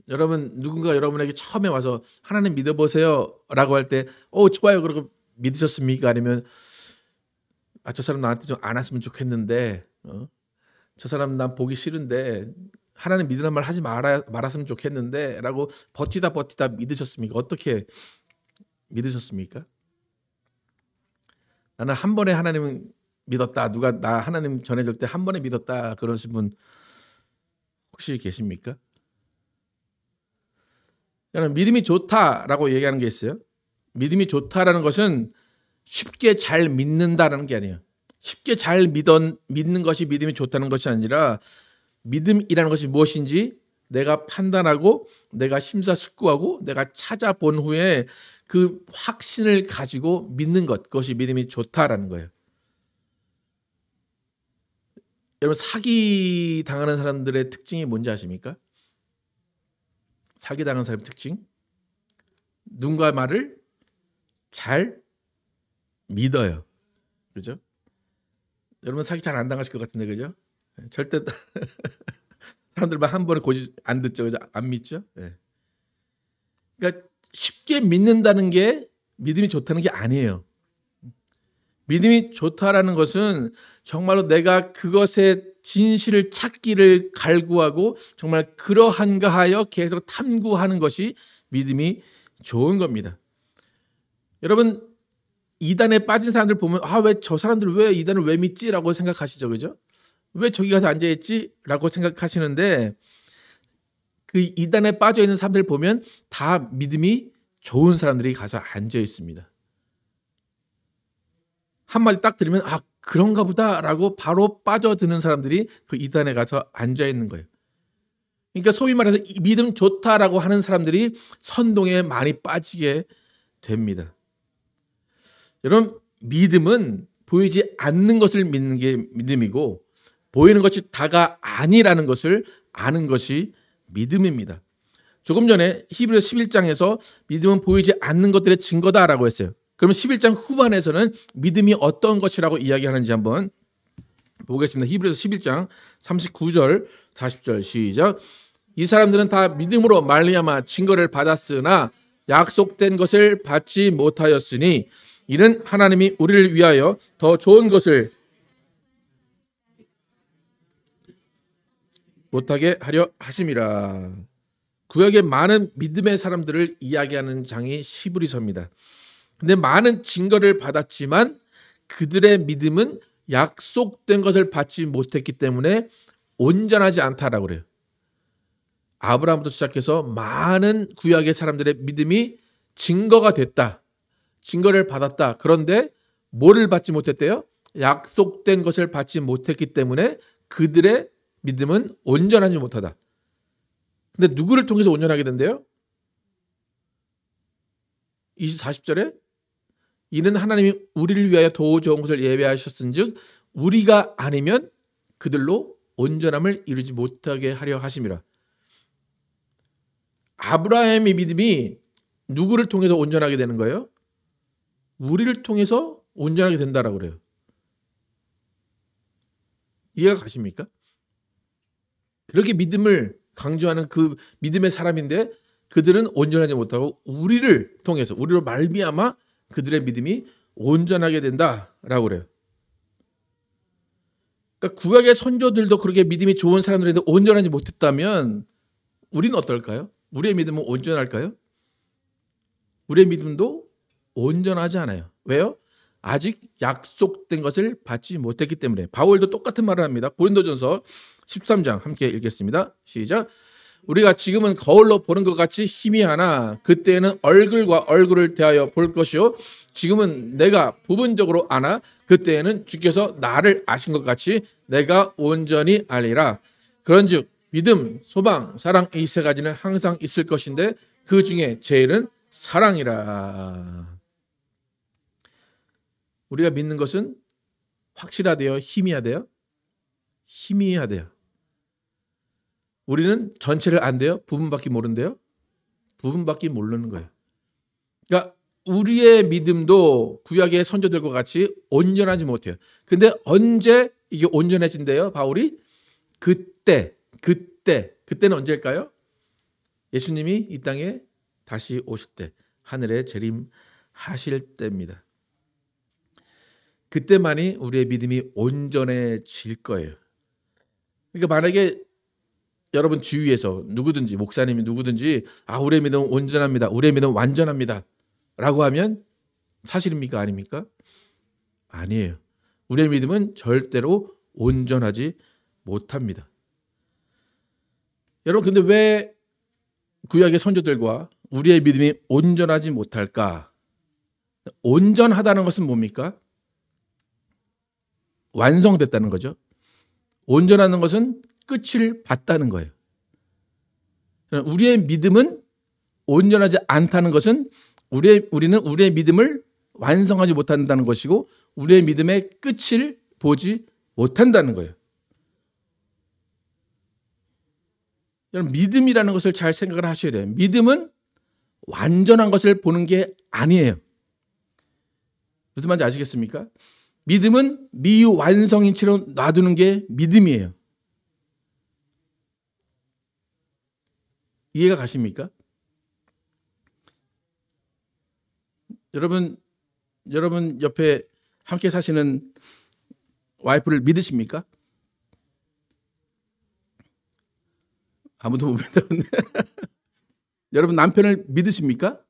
[SPEAKER 1] 여러분 누군가 여러분에게 처음에 와서 하나님 믿어보세요 라고 할 때 좋아요 그러고 믿으셨습니까? 아니면 저 사람 나한테 좀 안 왔으면 좋겠는데 저 사람 난 보기 싫은데 하나님 믿으란 말 하지 말았으면 좋겠는데 라고 버티다 믿으셨습니까? 어떻게 믿으셨습니까? 나는 한 번에 하나님 믿었다. 누가 나 하나님 전해줄 때 한 번에 믿었다 그러신 분 혹시 계십니까? 여러분 믿음이 좋다라고 얘기하는 게 있어요. 믿음이 좋다라는 것은 쉽게 잘 믿는다라는 게 아니에요. 쉽게 잘 믿는 것이 믿음이 좋다는 것이 아니라 믿음이라는 것이 무엇인지 내가 판단하고 내가 심사숙고하고 내가 찾아본 후에 그 확신을 가지고 믿는 것, 그것이 믿음이 좋다라는 거예요. 여러분 사기 당하는 사람들의 특징이 뭔지 아십니까? 사기 당하는 사람의 특징? 누군가 말을 잘 믿어요. 그죠? 여러분 사기 잘 안 당하실 것 같은데 그죠? 절대 사람들 말 한 번에 고지 안 듣죠. 그죠? 안 믿죠? 네. 그러니까 쉽게 믿는다는 게 믿음이 좋다는 게 아니에요. 믿음이 좋다라는 것은 정말로 내가 그것의 진실을 찾기를 갈구하고 정말 그러한가 하여 계속 탐구하는 것이 믿음이 좋은 겁니다. 여러분 이단에 빠진 사람들 보면 왜 저 사람들 왜 이단을 왜 믿지라고 생각하시죠. 그죠? 왜 저기 가서 앉아있지라고 생각하시는데 그 이단에 빠져 있는 사람들 보면 다 믿음이 좋은 사람들이 가서 앉아 있습니다. 한마디 딱 들으면 그런가 보다라고 바로 빠져드는 사람들이 그 이단에 가서 앉아 있는 거예요. 그러니까 소위 말해서 믿음 좋다라고 하는 사람들이 선동에 많이 빠지게 됩니다. 여러분 믿음은 보이지 않는 것을 믿는 게 믿음이고 보이는 것이 다가 아니라는 것을 아는 것이 믿음입니다. 조금 전에 히브리서 11장에서 믿음은 보이지 않는 것들의 증거다라고 했어요. 그러면 11장 후반에서는 믿음이 어떤 것이라고 이야기하는지 한번 보겠습니다. 히브리서 11장 39절 40절 시작. 이 사람들은 다 믿음으로 말미암아 증거를 받았으나 약속된 것을 받지 못하였으니 이는 하나님이 우리를 위하여 더 좋은 것을 못하게 하려 하심이라. 구약의 많은 믿음의 사람들을 이야기하는 장이 히브리서입니다. 근데 많은 증거를 받았지만 그들의 믿음은 약속된 것을 받지 못했기 때문에 온전하지 않다라고 그래요. 아브라함부터 시작해서 많은 구약의 사람들의 믿음이 증거가 됐다. 증거를 받았다. 그런데 뭐를 받지 못했대요? 약속된 것을 받지 못했기 때문에 그들의 믿음은 온전하지 못하다. 근데 누구를 통해서 온전하게 된대요? 40절에 이는 하나님이 우리를 위하여 더 좋은 것을 예배하셨은즉 우리가 아니면 그들로 온전함을 이루지 못하게 하려 하심이라. 아브라함의 믿음이 누구를 통해서 온전하게 되는 거예요? 우리를 통해서 온전하게 된다라고 그래요. 이해가 가십니까? 그렇게 믿음을 강조하는 그 믿음의 사람인데 그들은 온전하지 못하고 우리를 통해서 우리로 말미암아 그들의 믿음이 온전하게 된다라고 그래요. 그러니까 구약의 선조들도 그렇게 믿음이 좋은 사람들인데 온전하지 못했다면 우리는 어떨까요? 우리의 믿음은 온전할까요? 우리의 믿음도 온전하지 않아요. 왜요? 아직 약속된 것을 받지 못했기 때문에. 바울도 똑같은 말을 합니다. 고린도전서 13장 함께 읽겠습니다. 시작. 우리가 지금은 거울로 보는 것 같이 희미하나 그때에는 얼굴과 얼굴을 대하여 볼 것이요 지금은 내가 부분적으로 아나 그때에는 주께서 나를 아신 것 같이 내가 온전히 알리라. 그런즉 믿음, 소망, 사랑 이 세 가지는 항상 있을 것인데 그 중에 제일은 사랑이라. 우리가 믿는 것은 확실하대요? 희미하대요? 희미하대요. 우리는 전체를 안 돼요? 부분밖에 모른대요? 부분밖에 모르는 거예요. 그러니까 우리의 믿음도 구약의 선조들과 같이 온전하지 못해요. 근데 언제 이게 온전해진대요? 바울이? 그때는 언제일까요? 예수님이 이 땅에 다시 오실 때, 하늘에 재림하실 때입니다. 그때만이 우리의 믿음이 온전해질 거예요. 그러니까 만약에 여러분 주위에서 누구든지 목사님이 누구든지 우리의 믿음은 온전합니다. 우리의 믿음은 완전합니다. 라고 하면 사실입니까? 아닙니까? 아니에요. 우리의 믿음은 절대로 온전하지 못합니다. 여러분 근데 왜 구약의 선조들과 우리의 믿음이 온전하지 못할까? 온전하다는 것은 뭡니까? 완성됐다는 거죠. 온전하는 것은 끝을 봤다는 거예요. 우리의 믿음은 온전하지 않다는 것은 우리는 우리의 믿음을 완성하지 못한다는 것이고 우리의 믿음의 끝을 보지 못한다는 거예요. 여러분, 믿음이라는 것을 잘 생각을 하셔야 돼요. 믿음은 완전한 것을 보는 게 아니에요. 무슨 말인지 아시겠습니까? 믿음은 미완성인 채로 놔두는 게 믿음이에요. 이해가 가십니까? 여러분 옆에 함께 사시는 와이프를 믿으십니까? 아무도 못 믿었네. 여러분 남편을 믿으십니까?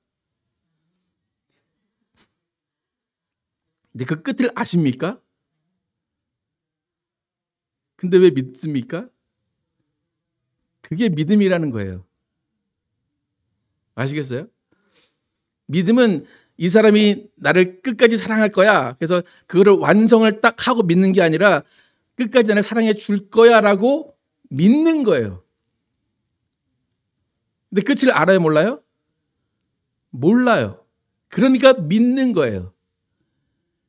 [SPEAKER 1] 근데 그 끝을 아십니까? 근데 왜 믿습니까? 그게 믿음이라는 거예요. 아시겠어요? 믿음은 이 사람이 나를 끝까지 사랑할 거야. 그래서 그거를 완성을 딱 하고 믿는 게 아니라 끝까지 나를 사랑해 줄 거야 라고 믿는 거예요. 근데 끝을 알아요, 몰라요? 몰라요. 그러니까 믿는 거예요.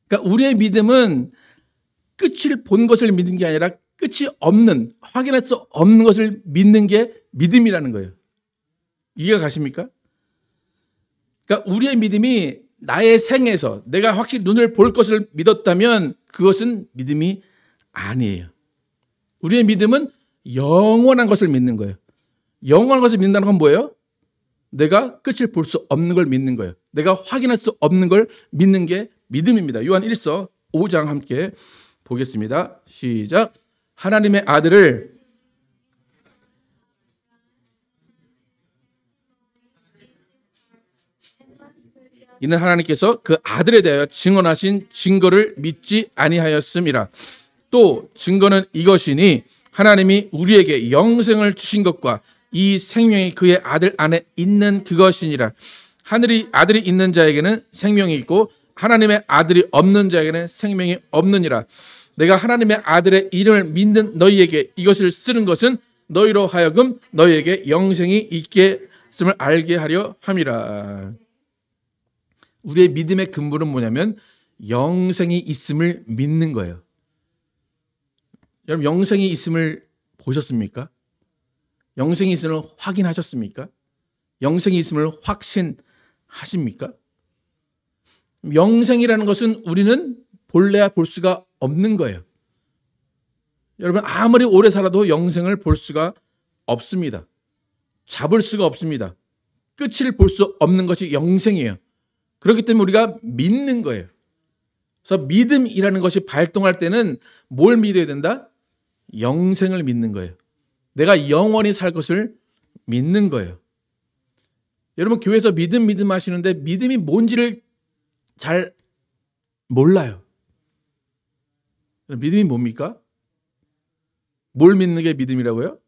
[SPEAKER 1] 그러니까 우리의 믿음은 끝을 본 것을 믿는 게 아니라 끝이 없는, 확인할 수 없는 것을 믿는 게 믿음이라는 거예요. 이해가 가십니까? 그러니까 우리의 믿음이 나의 생에서 내가 확실히 눈을 볼 것을 믿었다면 그것은 믿음이 아니에요. 우리의 믿음은 영원한 것을 믿는 거예요. 영원한 것을 믿는다는 건 뭐예요? 내가 끝을 볼 수 없는 걸 믿는 거예요. 내가 확인할 수 없는 걸 믿는 게 믿음입니다. 요한 1서 5장 함께 보겠습니다. 시작. 하나님의 아들을 이는 하나님께서 그 아들에 대하여 증언하신 증거를 믿지 아니하였음이라. 또 증거는 이것이니 하나님이 우리에게 영생을 주신 것과 이 생명이 그의 아들 안에 있는 그것이니라. 하늘이 아들이 있는 자에게는 생명이 있고 하나님의 아들이 없는 자에게는 생명이 없느니라. 내가 하나님의 아들의 이름을 믿는 너희에게 이것을 쓰는 것은 너희로 하여금 너희에게 영생이 있게 있음을 알게 하려 함이라. 우리의 믿음의 근본은 뭐냐면 영생이 있음을 믿는 거예요. 여러분 영생이 있음을 보셨습니까? 영생이 있음을 확인하셨습니까? 영생이 있음을 확신하십니까? 영생이라는 것은 우리는 볼래야 볼 수가 없는 거예요. 여러분 아무리 오래 살아도 영생을 볼 수가 없습니다. 잡을 수가 없습니다. 끝을 볼 수 없는 것이 영생이에요. 그렇기 때문에 우리가 믿는 거예요. 그래서 믿음이라는 것이 발동할 때는 뭘 믿어야 된다? 영생을 믿는 거예요. 내가 영원히 살 것을 믿는 거예요. 여러분 교회에서 믿음 하시는데 믿음이 뭔지를 잘 몰라요. 믿음이 뭡니까? 뭘 믿는 게 믿음이라고요?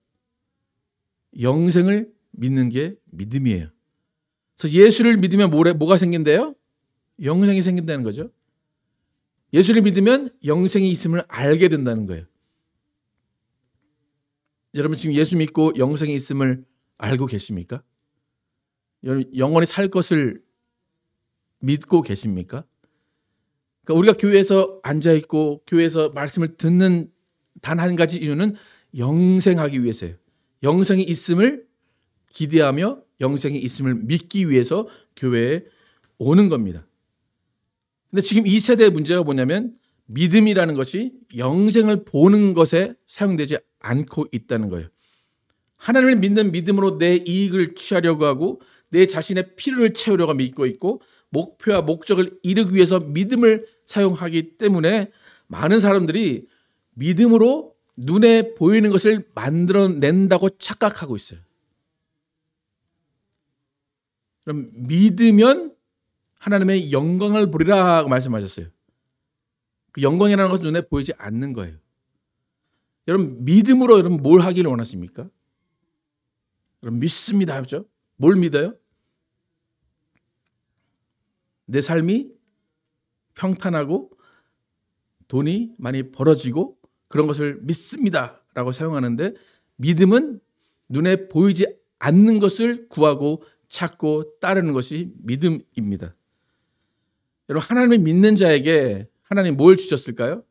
[SPEAKER 1] 영생을 믿는 게 믿음이에요. 그래서 예수를 믿으면 뭐가 생긴대요? 영생이 생긴다는 거죠. 예수를 믿으면 영생이 있음을 알게 된다는 거예요. 여러분 지금 예수 믿고 영생이 있음을 알고 계십니까? 여러분 영원히 살 것을 믿고 계십니까? 그러니까 우리가 교회에서 앉아있고 교회에서 말씀을 듣는 단 한 가지 이유는 영생하기 위해서예요. 영생이 있음을 기대하며 영생이 있음을 믿기 위해서 교회에 오는 겁니다. 근데 지금 이 세대의 문제가 뭐냐면 믿음이라는 것이 영생을 보는 것에 사용되지 않고 있다는 거예요. 하나님을 믿는 믿음으로 내 이익을 취하려고 하고 내 자신의 필요를 채우려고 믿고 있고 목표와 목적을 이루기 위해서 믿음을 사용하기 때문에 많은 사람들이 믿음으로 눈에 보이는 것을 만들어낸다고 착각하고 있어요. 그럼 믿으면 하나님의 영광을 보리라 말씀하셨어요. 그 영광이라는 것은 눈에 보이지 않는 거예요. 여러분 믿음으로 여러분 뭘 하기를 원하십니까? 여러분 믿습니다 하죠. 뭘 믿어요? 내 삶이 평탄하고 돈이 많이 벌어지고 그런 것을 믿습니다라고 사용하는데 믿음은 눈에 보이지 않는 것을 구하고 찾고 따르는 것이 믿음입니다. 여러분 하나님을 믿는 자에게 하나님 뭘 주셨을까요?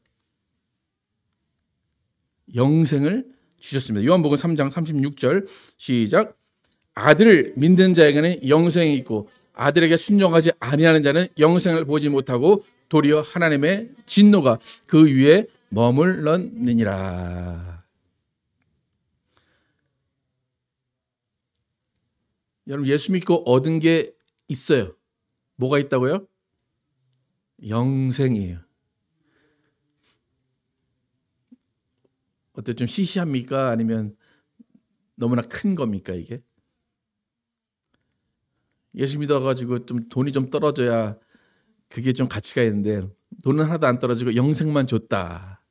[SPEAKER 1] 영생을 주셨습니다. 요한복음 3장 36절 시작. 아들을 믿는 자에게는 영생이 있고 아들에게 순종하지 아니하는 자는 영생을 보지 못하고 도리어 하나님의 진노가 그 위에 머물렀느니라. 여러분, 예수 믿고 얻은 게 있어요. 뭐가 있다고요? 영생이에요. 어때, 좀 시시합니까? 아니면 너무나 큰 겁니까 이게? 예수 믿어가지고 좀 돈이 좀 떨어져야 그게 좀 가치가 있는데 돈은 하나도 안 떨어지고 영생만 줬다.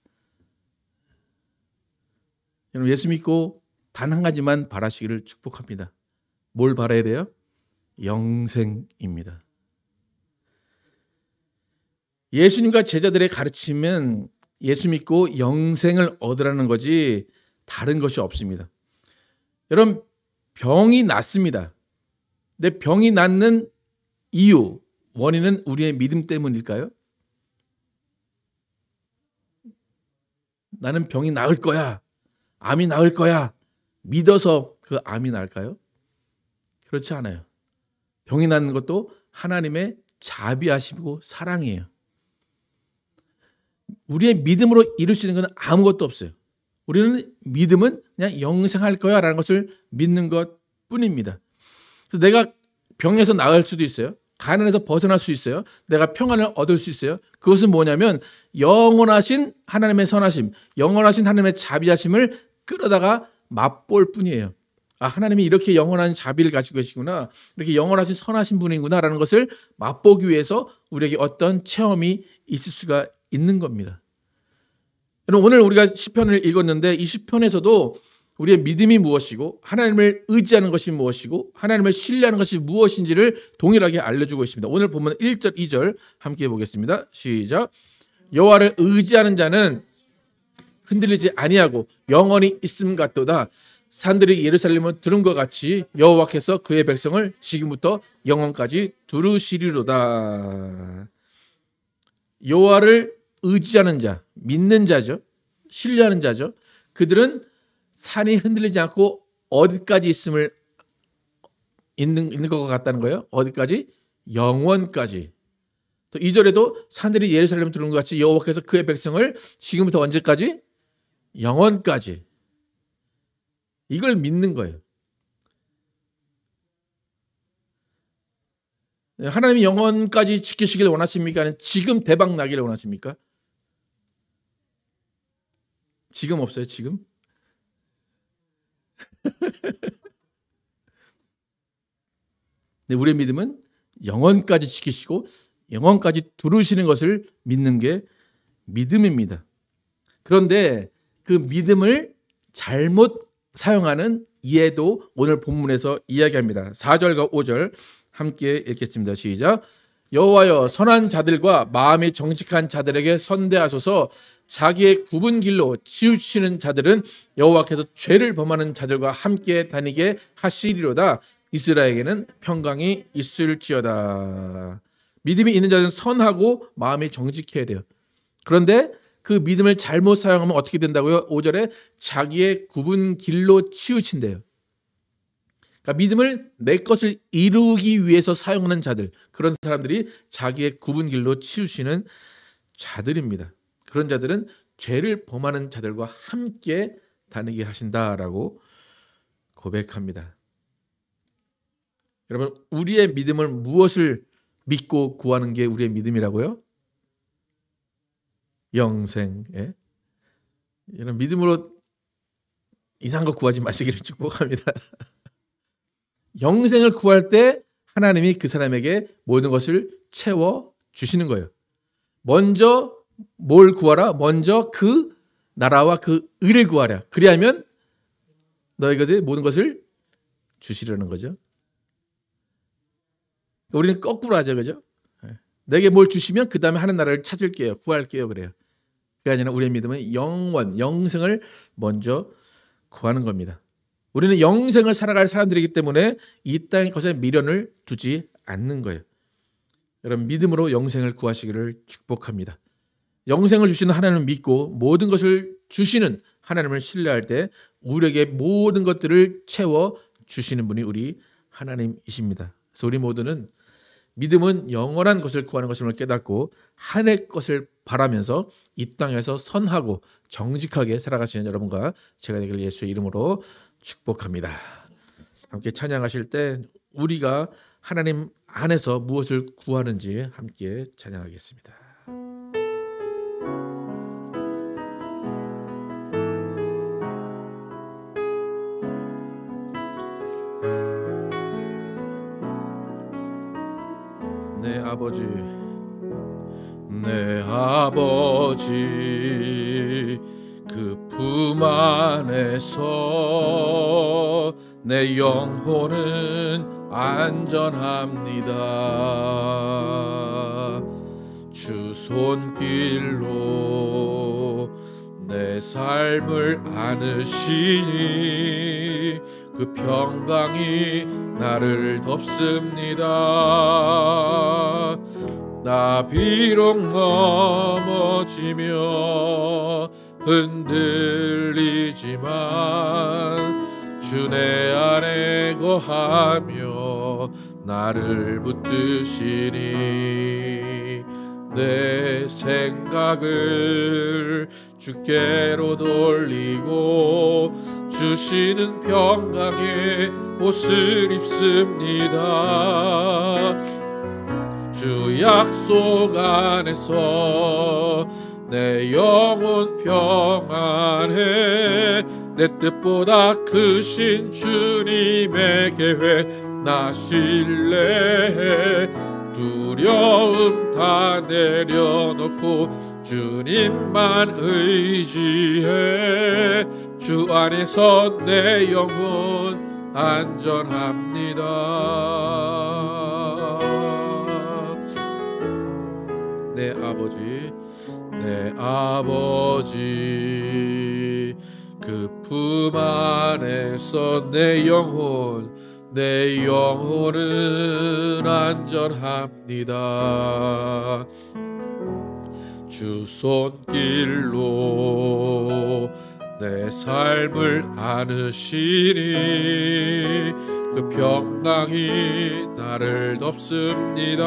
[SPEAKER 1] 여러분, 예수 믿고 단 한 가지만 바라시기를 축복합니다. 뭘 바라야 돼요? 영생입니다. 예수님과 제자들의 가르침은 예수 믿고 영생을 얻으라는 거지 다른 것이 없습니다. 여러분, 병이 낫습니다. 근데 병이 낫는 이유, 원인은 우리의 믿음 때문일까요? 나는 병이 나을 거야, 암이 나을 거야, 믿어서 그 암이 나을까요? 그렇지 않아요. 병이 낫는 것도 하나님의 자비하시고 사랑이에요. 우리의 믿음으로 이룰 수 있는 건 아무것도 없어요. 우리는 믿음은 그냥 영생할 거야 라는 것을 믿는 것 뿐입니다. 내가 병에서 나을 수도 있어요. 가난에서 벗어날 수 있어요. 내가 평안을 얻을 수 있어요. 그것은 뭐냐면 영원하신 하나님의 선하심, 영원하신 하나님의 자비하심을 끌어다가 맛볼 뿐이에요. 아, 하나님이 이렇게 영원한 자비를 가지고 계시구나, 이렇게 영원하신 선하신 분이구나 라는 것을 맛보기 위해서 우리에게 어떤 체험이 있을 수가 있는 겁니다. 여러분, 오늘 우리가 시편을 읽었는데 이 시편에서도 우리의 믿음이 무엇이고 하나님을 의지하는 것이 무엇이고 하나님을 신뢰하는 것이 무엇인지를 동일하게 알려주고 있습니다. 오늘 보면 1절 2절 함께 보겠습니다. 시작. 여호와를 의지하는 자는 흔들리지 아니하고 영원히 있음 같도다. 산들이 예루살렘을 두른 것 같이 여호와께서 그의 백성을 지금부터 영원까지 두르시리로다. 여호와를 의지하는 자, 믿는 자죠. 신뢰하는 자죠. 그들은 산이 흔들리지 않고 어디까지 있는 것 같다는 거예요. 어디까지? 영원까지. 또 2절에도 산들이 예루살렘을 두른 것 같이 여호와께서 그의 백성을 지금부터 언제까지? 영원까지. 이걸 믿는 거예요. 하나님이 영원까지 지키시길 원하십니까? 아니면 지금 대박 나기를 원하십니까? 지금 없어요, 지금? 근데 우리의 믿음은 영원까지 지키시고 영원까지 두르시는 것을 믿는 게 믿음입니다. 그런데 그 믿음을 잘못 사용하는 이해도 오늘 본문에서 이야기합니다. 4절과 5절 함께 읽겠습니다. 시작. 여호와여, 선한 자들과 마음이 정직한 자들에게 선대하소서. 자기의 굽은 길로 치우치는 자들은 여호와께서 죄를 범하는 자들과 함께 다니게 하시리로다. 이스라엘에게는 평강이 있을지어다. 믿음이 있는 자들은 선하고 마음이 정직해야 돼요. 그런데 그 믿음을 잘못 사용하면 어떻게 된다고요? 5절에 자기의 굽은 길로 치우친대요. 그러니까 믿음을 내 것을 이루기 위해서 사용하는 자들, 그런 사람들이 자기의 굽은 길로 치우치는 자들입니다. 그런 자들은 죄를 범하는 자들과 함께 다니게 하신다라고 고백합니다. 여러분, 우리의 믿음을 무엇을 믿고 구하는 게 우리의 믿음이라고요? 영생. 예? 여러분, 믿음으로 이상한 거 구하지 마시기를 축복합니다. 영생을 구할 때 하나님이 그 사람에게 모든 것을 채워 주시는 거예요. 먼저 뭘 구하라? 먼저 그 나라와 그 의를 구하라. 그리하면 너에게 모든 것을 주시려는 거죠. 우리는 거꾸로 하죠, 그죠? 내게 뭘 주시면 그 다음에 하는 나라를 찾을게요, 구할게요, 그래요. 그게 아니라 우리의 믿음은 영생을 먼저 구하는 겁니다. 우리는 영생을 살아갈 사람들이기 때문에 이 땅의 것에 미련을 두지 않는 거예요. 여러분, 믿음으로 영생을 구하시기를 축복합니다. 영생을 주시는 하나님을 믿고 모든 것을 주시는 하나님을 신뢰할 때 우리에게 모든 것들을 채워 주시는 분이 우리 하나님이십니다. 그래서 우리 모두는 믿음은 영원한 것을 구하는 것임을 깨닫고 하늘의 것을 바라면서 이 땅에서 선하고 정직하게 살아가시는 여러분과 제가 되길 예수의 이름으로 축복합니다. 함께 찬양하실 때 우리가 하나님 안에서 무엇을 구하는지 함께 찬양하겠습니다. 내 아버지, 내 아버지, 그 품 안에서 내 영혼은 안전합니다. 주 손길로 내 삶을 안으시니 그 평강이 나를 덮습니다. 나 비록 넘어지며 흔들리지만 주 내 안에 거하며 나를 붙드시니 내 생각을 주께로 돌리고 주시는 평강의 옷을 입습니다. 주 약속 안에서 내 영혼 평안해 내 뜻보다 크신 주님의 계획 나 신뢰해 두려움 다 내려놓고 주님만 의지해 주 안에서 내 영혼 안전합니다. 내 아버지, 내 아버지, 그 품 안에서 내 영혼은 안전합니다. 주 손길로 내 삶을 안으시니 그 평강이 나를 덮습니다.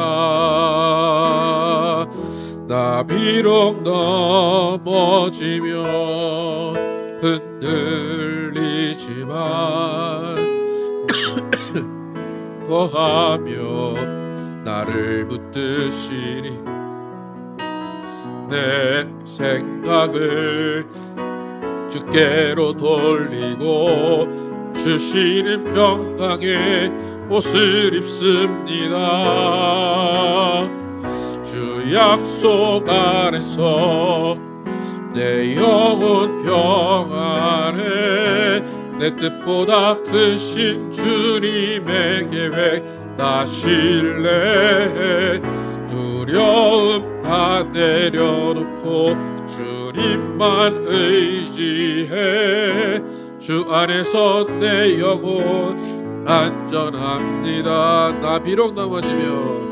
[SPEAKER 1] 나 비록 넘어지며 흔들리지만 거하며 나를 붙드시니 내 생각을 주께로 돌리고 주시는 평강의 옷을 입습니다. 주 약속 안에서 내 영혼 평안해 내 뜻보다 크신 주님의 계획 나 신뢰해 두려움 다 내려놓고 주님만 의지해 주 안에서 내 영혼 안전합니다. 나 비록 넘어지며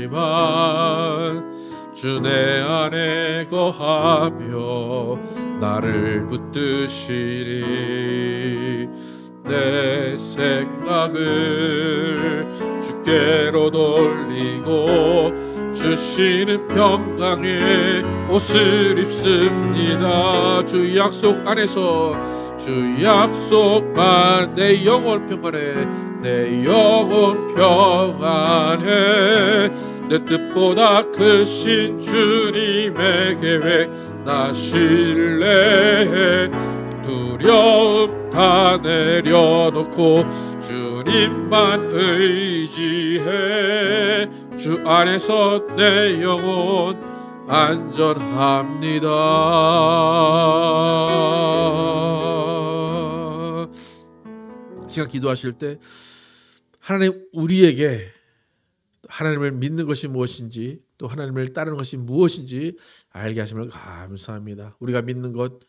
[SPEAKER 1] 흔들리지만 주 내 안에 거하며 나를 붙드시리 내 생각을 주께로 돌리고 주시는 평강의 옷을 입습니다. 주 약속 안에서 주 약속 안 내 영혼 평안해 내 영혼 평안해 내 뜻보다 크신 주님의 계획 나 신뢰해 두려움 다 내려놓고 주님만 의지해 주 안에서 내 영혼 안전합니다. 제가 기도하실 때 하나님 우리에게 하나님을 믿는 것이 무엇인지 또 하나님을 따르는 것이 무엇인지 알게 하심을 감사합니다. 우리가 믿는 것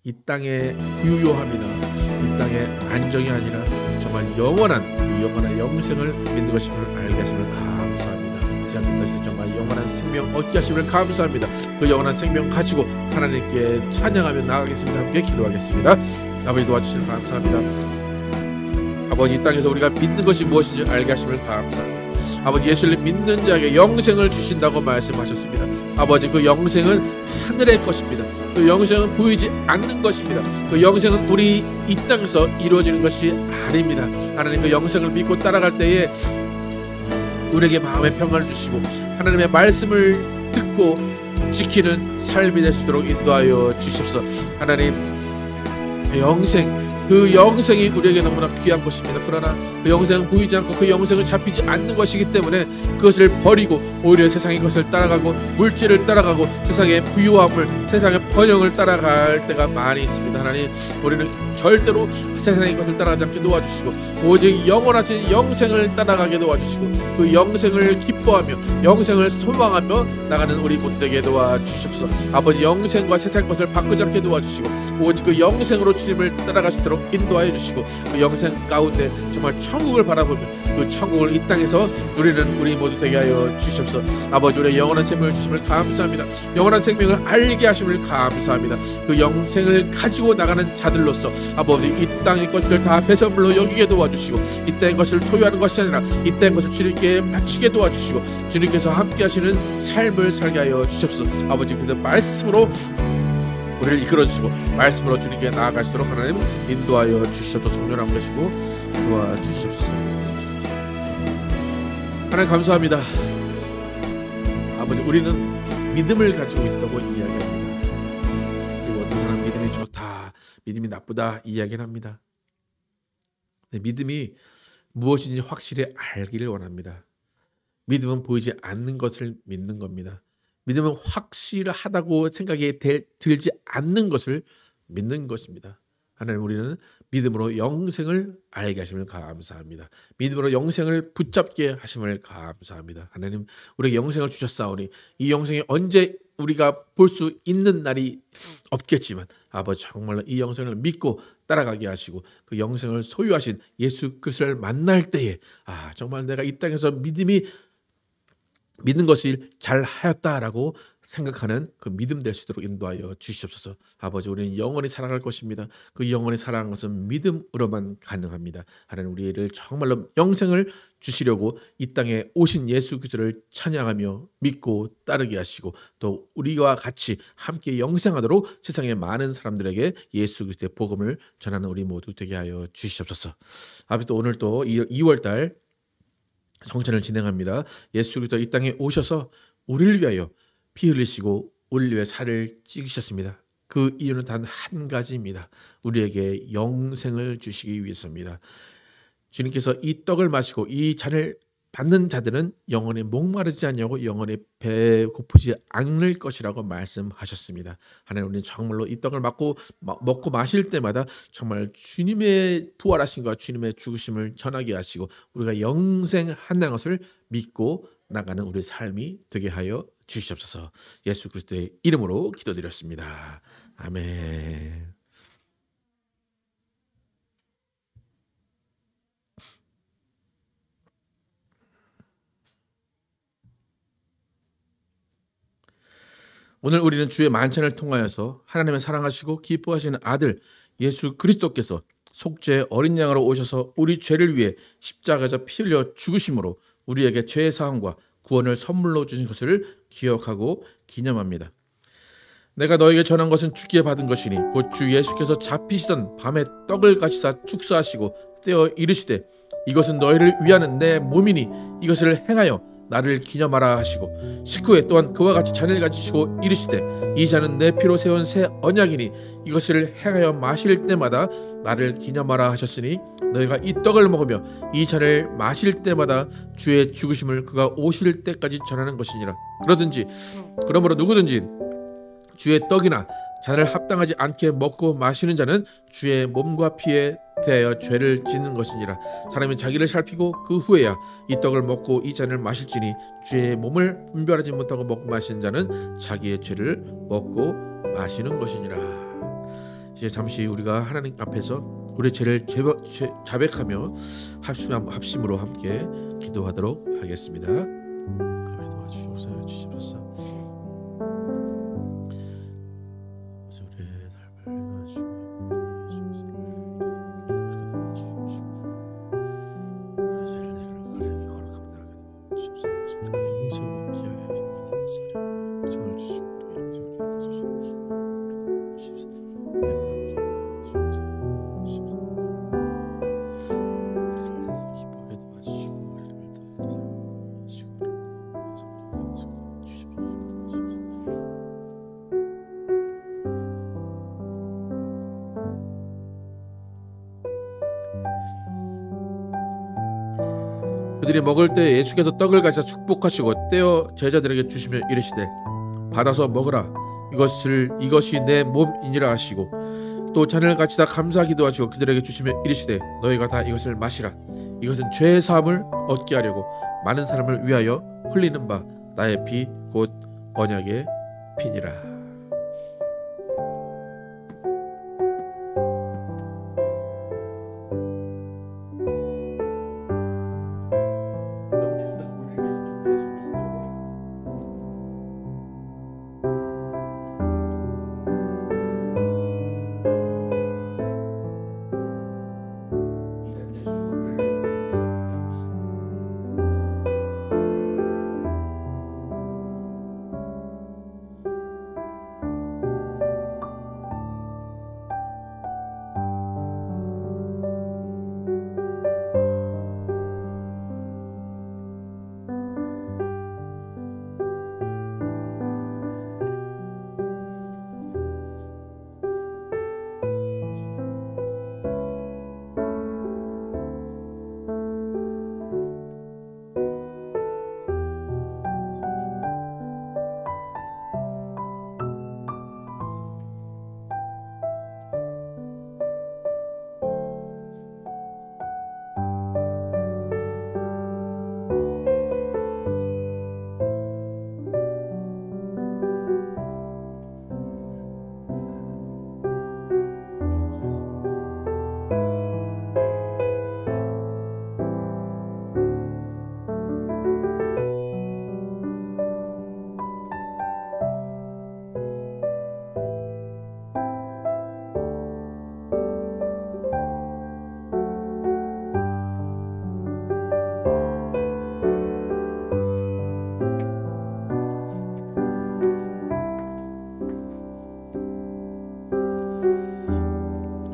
[SPEAKER 1] 이 땅의 유효함이나 이 땅의 안정이 아니라 정말 영원한 그 영원한 영생을 믿는 것임을 알게 하심을 감사합니다. 살지 않는다 하시되 정말 영원한 생명 얻게 하심을 감사합니다. 그 영원한 생명 가지고 하나님께 찬양하며 나아가겠습니다. 함께 기도하겠습니다. 아버지 도와주시면 감사합니다. 아버지 이 땅에서 우리가 믿는 것이 무엇인지 알게 하심을 감사합니다. 아버지 예수를 믿는 자에게 영생을 주신다고 말씀하셨습니다. 아버지 그 영생은 하늘의 것입니다. 그 영생은 보이지 않는 것입니다. 그 영생은 우리 이 땅에서 이루어지는 것이 아닙니다. 하나님 그 영생을 믿고 따라갈 때에 우리에게 마음의 평안을 주시고 하나님의 말씀을 듣고 지키는 삶이 될 수 있도록 인도하여 주십시오. 하나님 그 영생이 우리에게 너무나 귀한 것입니다. 그러나 그 영생은 보이지 않고 그 영생은 잡히지 않는 것이기 때문에 그것을 버리고 오히려 세상의 것을 따라가고 물질을 따라가고 세상의 부유함을 세상의 번영을 따라갈 때가 많이 있습니다. 하나님 우리는 절대로 세상의 것을 따라가지 않게 도와주시고 오직 영원하신 영생을 따라가게 도와주시고 그 영생을 기뻐하며 영생을 소망하며 나가는 우리 모두 되게 도와주십시오. 아버지 영생과 세상 것을 바꾸지 않게 도와주시고 오직 그 영생으로 주님을 따라갈 수 있도록 인도하여 주시고 그 영생 가운데 정말 천국을 바라보며 그 천국을 이 땅에서 누리는 우리 모두 되게 하여 주십시오. 아버지 우리의 영원한 생명을 주심을 감사합니다. 영원한 생명을 알게 하심을 감사합니다. 그 영생을 가지고 나가는 자들로서 아버지 이 땅의 것들을 다 배선물로 여기게 도와주시고 이 땅의 것을 소유하는 것이 아니라 이 땅의 것을 주님께 바치게 도와주시고 주님께서 함께 하시는 삶을 살게 하여 주십시오. 아버지 그 말씀으로 우리를 이끌어주시고 말씀으로 주님께 나아갈수록 하나님 인도하여 주시옵소서. 성령 함께 하시고 도와주시옵소서. 하나님 감사합니다. 아버지 우리는 믿음을 가지고 있다고 이야기합니다. 그리고 어떤 사람 믿음이 좋다 믿음이 나쁘다 이야기를 합니다. 믿음이 무엇인지 확실히 알기를 원합니다. 믿음은 보이지 않는 것을 믿는 겁니다. 믿음은 확실하다고 생각이 들지 않는 것을 믿는 것입니다. 하나님 우리는 믿음으로 영생을 알게 하심을 감사합니다. 믿음으로 영생을 붙잡게 하심을 감사합니다. 하나님 우리에게 영생을 주셨사오니 이 영생이 언제 우리가 볼 수 있는 날이 없겠지만 아버지 정말로 이 영생을 믿고 따라가게 하시고 그 영생을 소유하신 예수 그리스도를 만날 때에 정말 내가 이 땅에서 믿는 것이 잘하였다라고 생각하는 그 믿음 될 수 있도록 인도하여 주시옵소서. 아버지 우리는 영원히 살아갈 것입니다. 그 영원히 살아가는 것은 믿음으로만 가능합니다. 하나님 우리를 정말로 영생을 주시려고 이 땅에 오신 예수 그리스도를 찬양하며 믿고 따르게 하시고 또 우리와 같이 함께 영생하도록 세상의 많은 사람들에게 예수 그리스도의 복음을 전하는 우리 모두 되게 하여 주시옵소서. 아버지 또 오늘 또 2월달 성찬을 진행합니다. 예수 그리스도 이 땅에 오셔서 우리를 위하여 피 흘리시고 우리를 위해 살을 찌기셨습니다. 그 이유는 단 한 가지입니다. 우리에게 영생을 주시기 위해서입니다. 주님께서 이 떡을 마시고 이 잔을 받는 자들은 영원히 목마르지 않냐고 영원히 배고프지 않을 것이라고 말씀하셨습니다. 하나님 우리는 정말로 이 떡을 먹고 마실 때마다 정말 주님의 부활하심과 주님의 죽으심을 전하게 하시고 우리가 영생한다는 것을 믿고 나가는 우리 삶이 되게 하여 주시옵소서. 예수 그리스도의 이름으로 기도드렸습니다. 아멘. 오늘 우리는 주의 만찬을 통하여서 하나님의 사랑하시고 기뻐하시는 아들 예수 그리스도께서 속죄의 어린 양으로 오셔서 우리 죄를 위해 십자가에서 피 흘려 죽으심으로 우리에게 죄의 사함과 구원을 선물로 주신 것을 기억하고 기념합니다. 내가 너에게 전한 것은 주께 받은 것이니 곧 주 예수께서 잡히시던 밤에 떡을 가시사 축사하시고 떼어 이르시되 이것은 너희를 위하는 내 몸이니 이것을 행하여 나를 기념하라 하시고 식후에 또한 그와 같이 잔을 가지시고 이르시되 이 잔은 내 피로 세운 새 언약이니 이것을 행하여 마실 때마다 나를 기념하라 하셨으니 너희가 이 떡을 먹으며 이 잔을 마실 때마다 주의 죽으심을 그가 오실 때까지 전하는 것이니라. 그러므로 누구든지 주의 떡이나 잔을 합당하지 않게 먹고 마시는 자는 주의 몸과 피에 대하여 죄를 짓는 것이니라. 사람이 자기를 살피고 그 후에야 이 떡을 먹고 이 잔을 마실지니 주의 몸을 분별하지 못하고 먹고 마시는 자는 자기의 죄를 먹고 마시는 것이니라. 이제 잠시 우리가 하나님 앞에서 우리의 죄를 자백하며 합심으로 함께 기도하도록 하겠습니다. 아버지 도와주시옵소서. 주시옵소서. 우리의 삶을 해가시고 예수 그리스도를 도와주시옵소서. 우리의 죄를 내리는 가르기 거룩함을 나가게 도와주시옵소서. 용서와 기하여 힘있는 사랑 영생을 주시고 또 영생을 주시옵소서. 그들이 먹을 때 예수께서 떡을 가져 축복하시고 떼어 제자들에게 주시며 이르시되 받아서 먹으라 이것이 내 몸이니라 하시고 또 잔을 가지사 감사 기도하시고 그들에게 주시며 이르시되 너희가 다 이것을 마시라 이것은 죄의 사함을 얻게 하려고 많은 사람을 위하여 흘리는 바 나의 피 곧 언약의 피니라.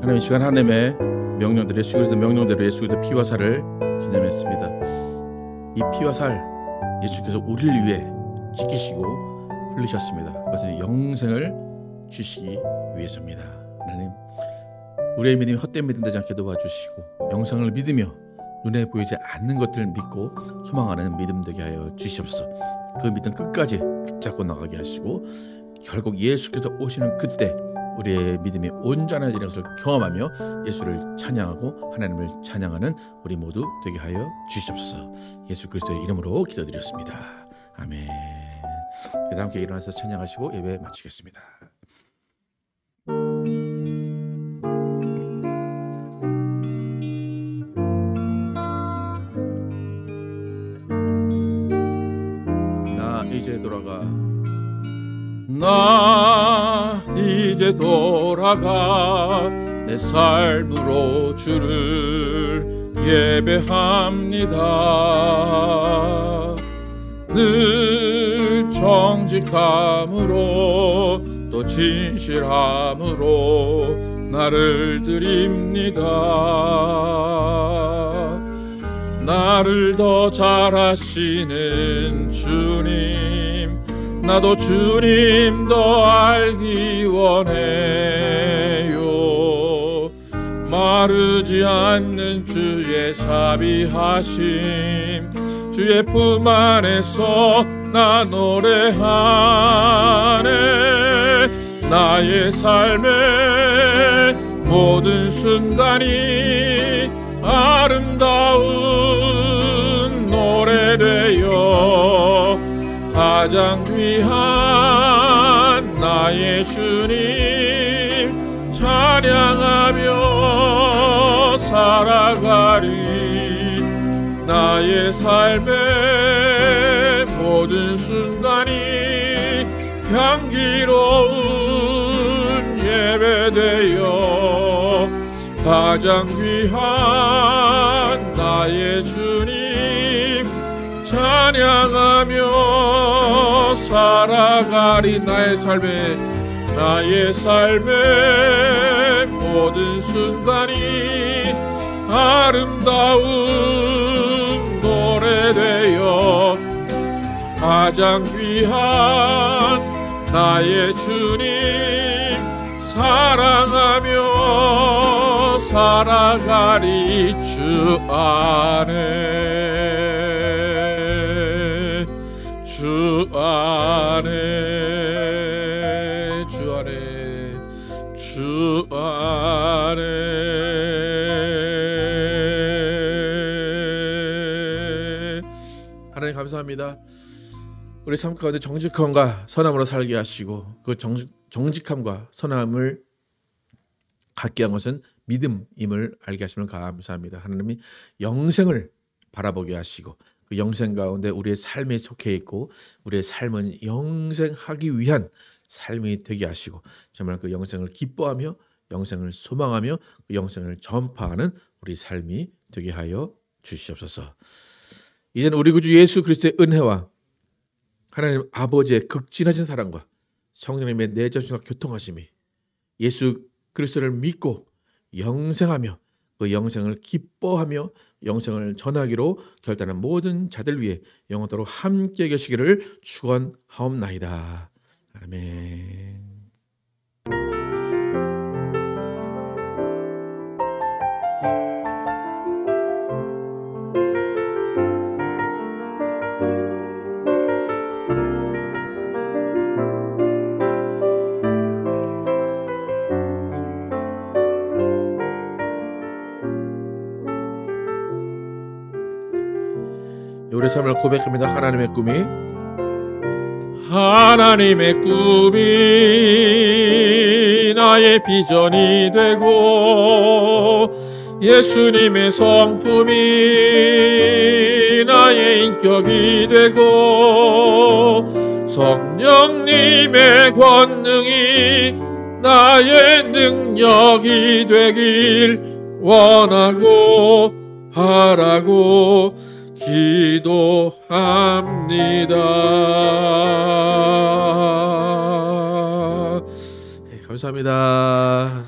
[SPEAKER 1] 하나님, 이 시간 하나님의 명령대로 예수 그리스도 명령대로 예수 그리스도 피와 살을 기념했습니다. 이 피와 살 예수께서 우리를 위해 지키시고 흘리셨습니다. 그것은 영생을 주시기 위해서입니다. 하나님, 우리의 믿음이 헛된 믿음 되지 않게 도와주시고 영생을 믿으며 눈에 보이지 않는 것들을 믿고 소망하는 믿음 되게 하여 주시옵소서. 그 믿음 끝까지 붙잡고 나가게 하시고 결국 예수께서 오시는 그때 우리의 믿음이 온전한 것을 경험하며 예수를 찬양하고 하나님을 찬양하는 우리 모두 되게 하여 주시옵소서. 예수 그리스도의 이름으로 기도드렸습니다. 아멘. 그다음 함께 일어나서 찬양하시고 예배 마치겠습니다. 나 이제 돌아가
[SPEAKER 2] 나 이제 돌아가 내 삶으로 주를 예배합니다. 늘 정직함으로 또 진실함으로 나를 드립니다. 나를 더 잘 아시는 주님, 나도 주님 더 알기 원해요. 마르지 않는 주의 자비하심, 주의 품 안에서 나 노래하네. 나의 삶의 모든 순간이 아름다운 노래되어 가장 귀한 나의 주님 찬양하며 살아가리. 나의 삶의 모든 순간이 향기로운 예배되어 가장 귀한 나의 주님 찬양하며 살아가리. 나의 삶의 모든 순간이 아름다운 노래되어 가장 귀한 나의 주님 사랑하며 살아가리. 주 안에 주 안에 주 안에 주 안에. 하나님 감사합니다. 우리 삶 가운데 정직함과 선함으로 살게 하시고 그 정직함과 선함을 갖게 한 것은 믿음임을 알게 하시면 감사합니다. 하나님이 영생을 바라보게 하시고 그 영생 가운데 우리의 삶에 속해 있고 우리의 삶은 영생하기 위한 삶이 되게 하시고 정말 그 영생을 기뻐하며 영생을 소망하며 그 영생을 전파하는 우리 삶이 되게 하여 주시옵소서. 이제는 우리 구주 예수 그리스도의 은혜와 하나님 아버지의 극진하신 사랑과 성령님의 내전신과 교통하심이 예수 그리스도를 믿고 영생하며 그 영생을 기뻐하며 영생을 전하기로 결단한 모든 자들 위해 영원토록 함께 계시기를 축원하옵나이다. 아멘. 우리 삶을 고백합니다. 하나님의 꿈이 나의 비전이 되고 예수님의 성품이 나의 인격이 되고 성령님의 권능이 나의 능력이 되길 원하고 바라고 기도합니다. 네, 감사합니다.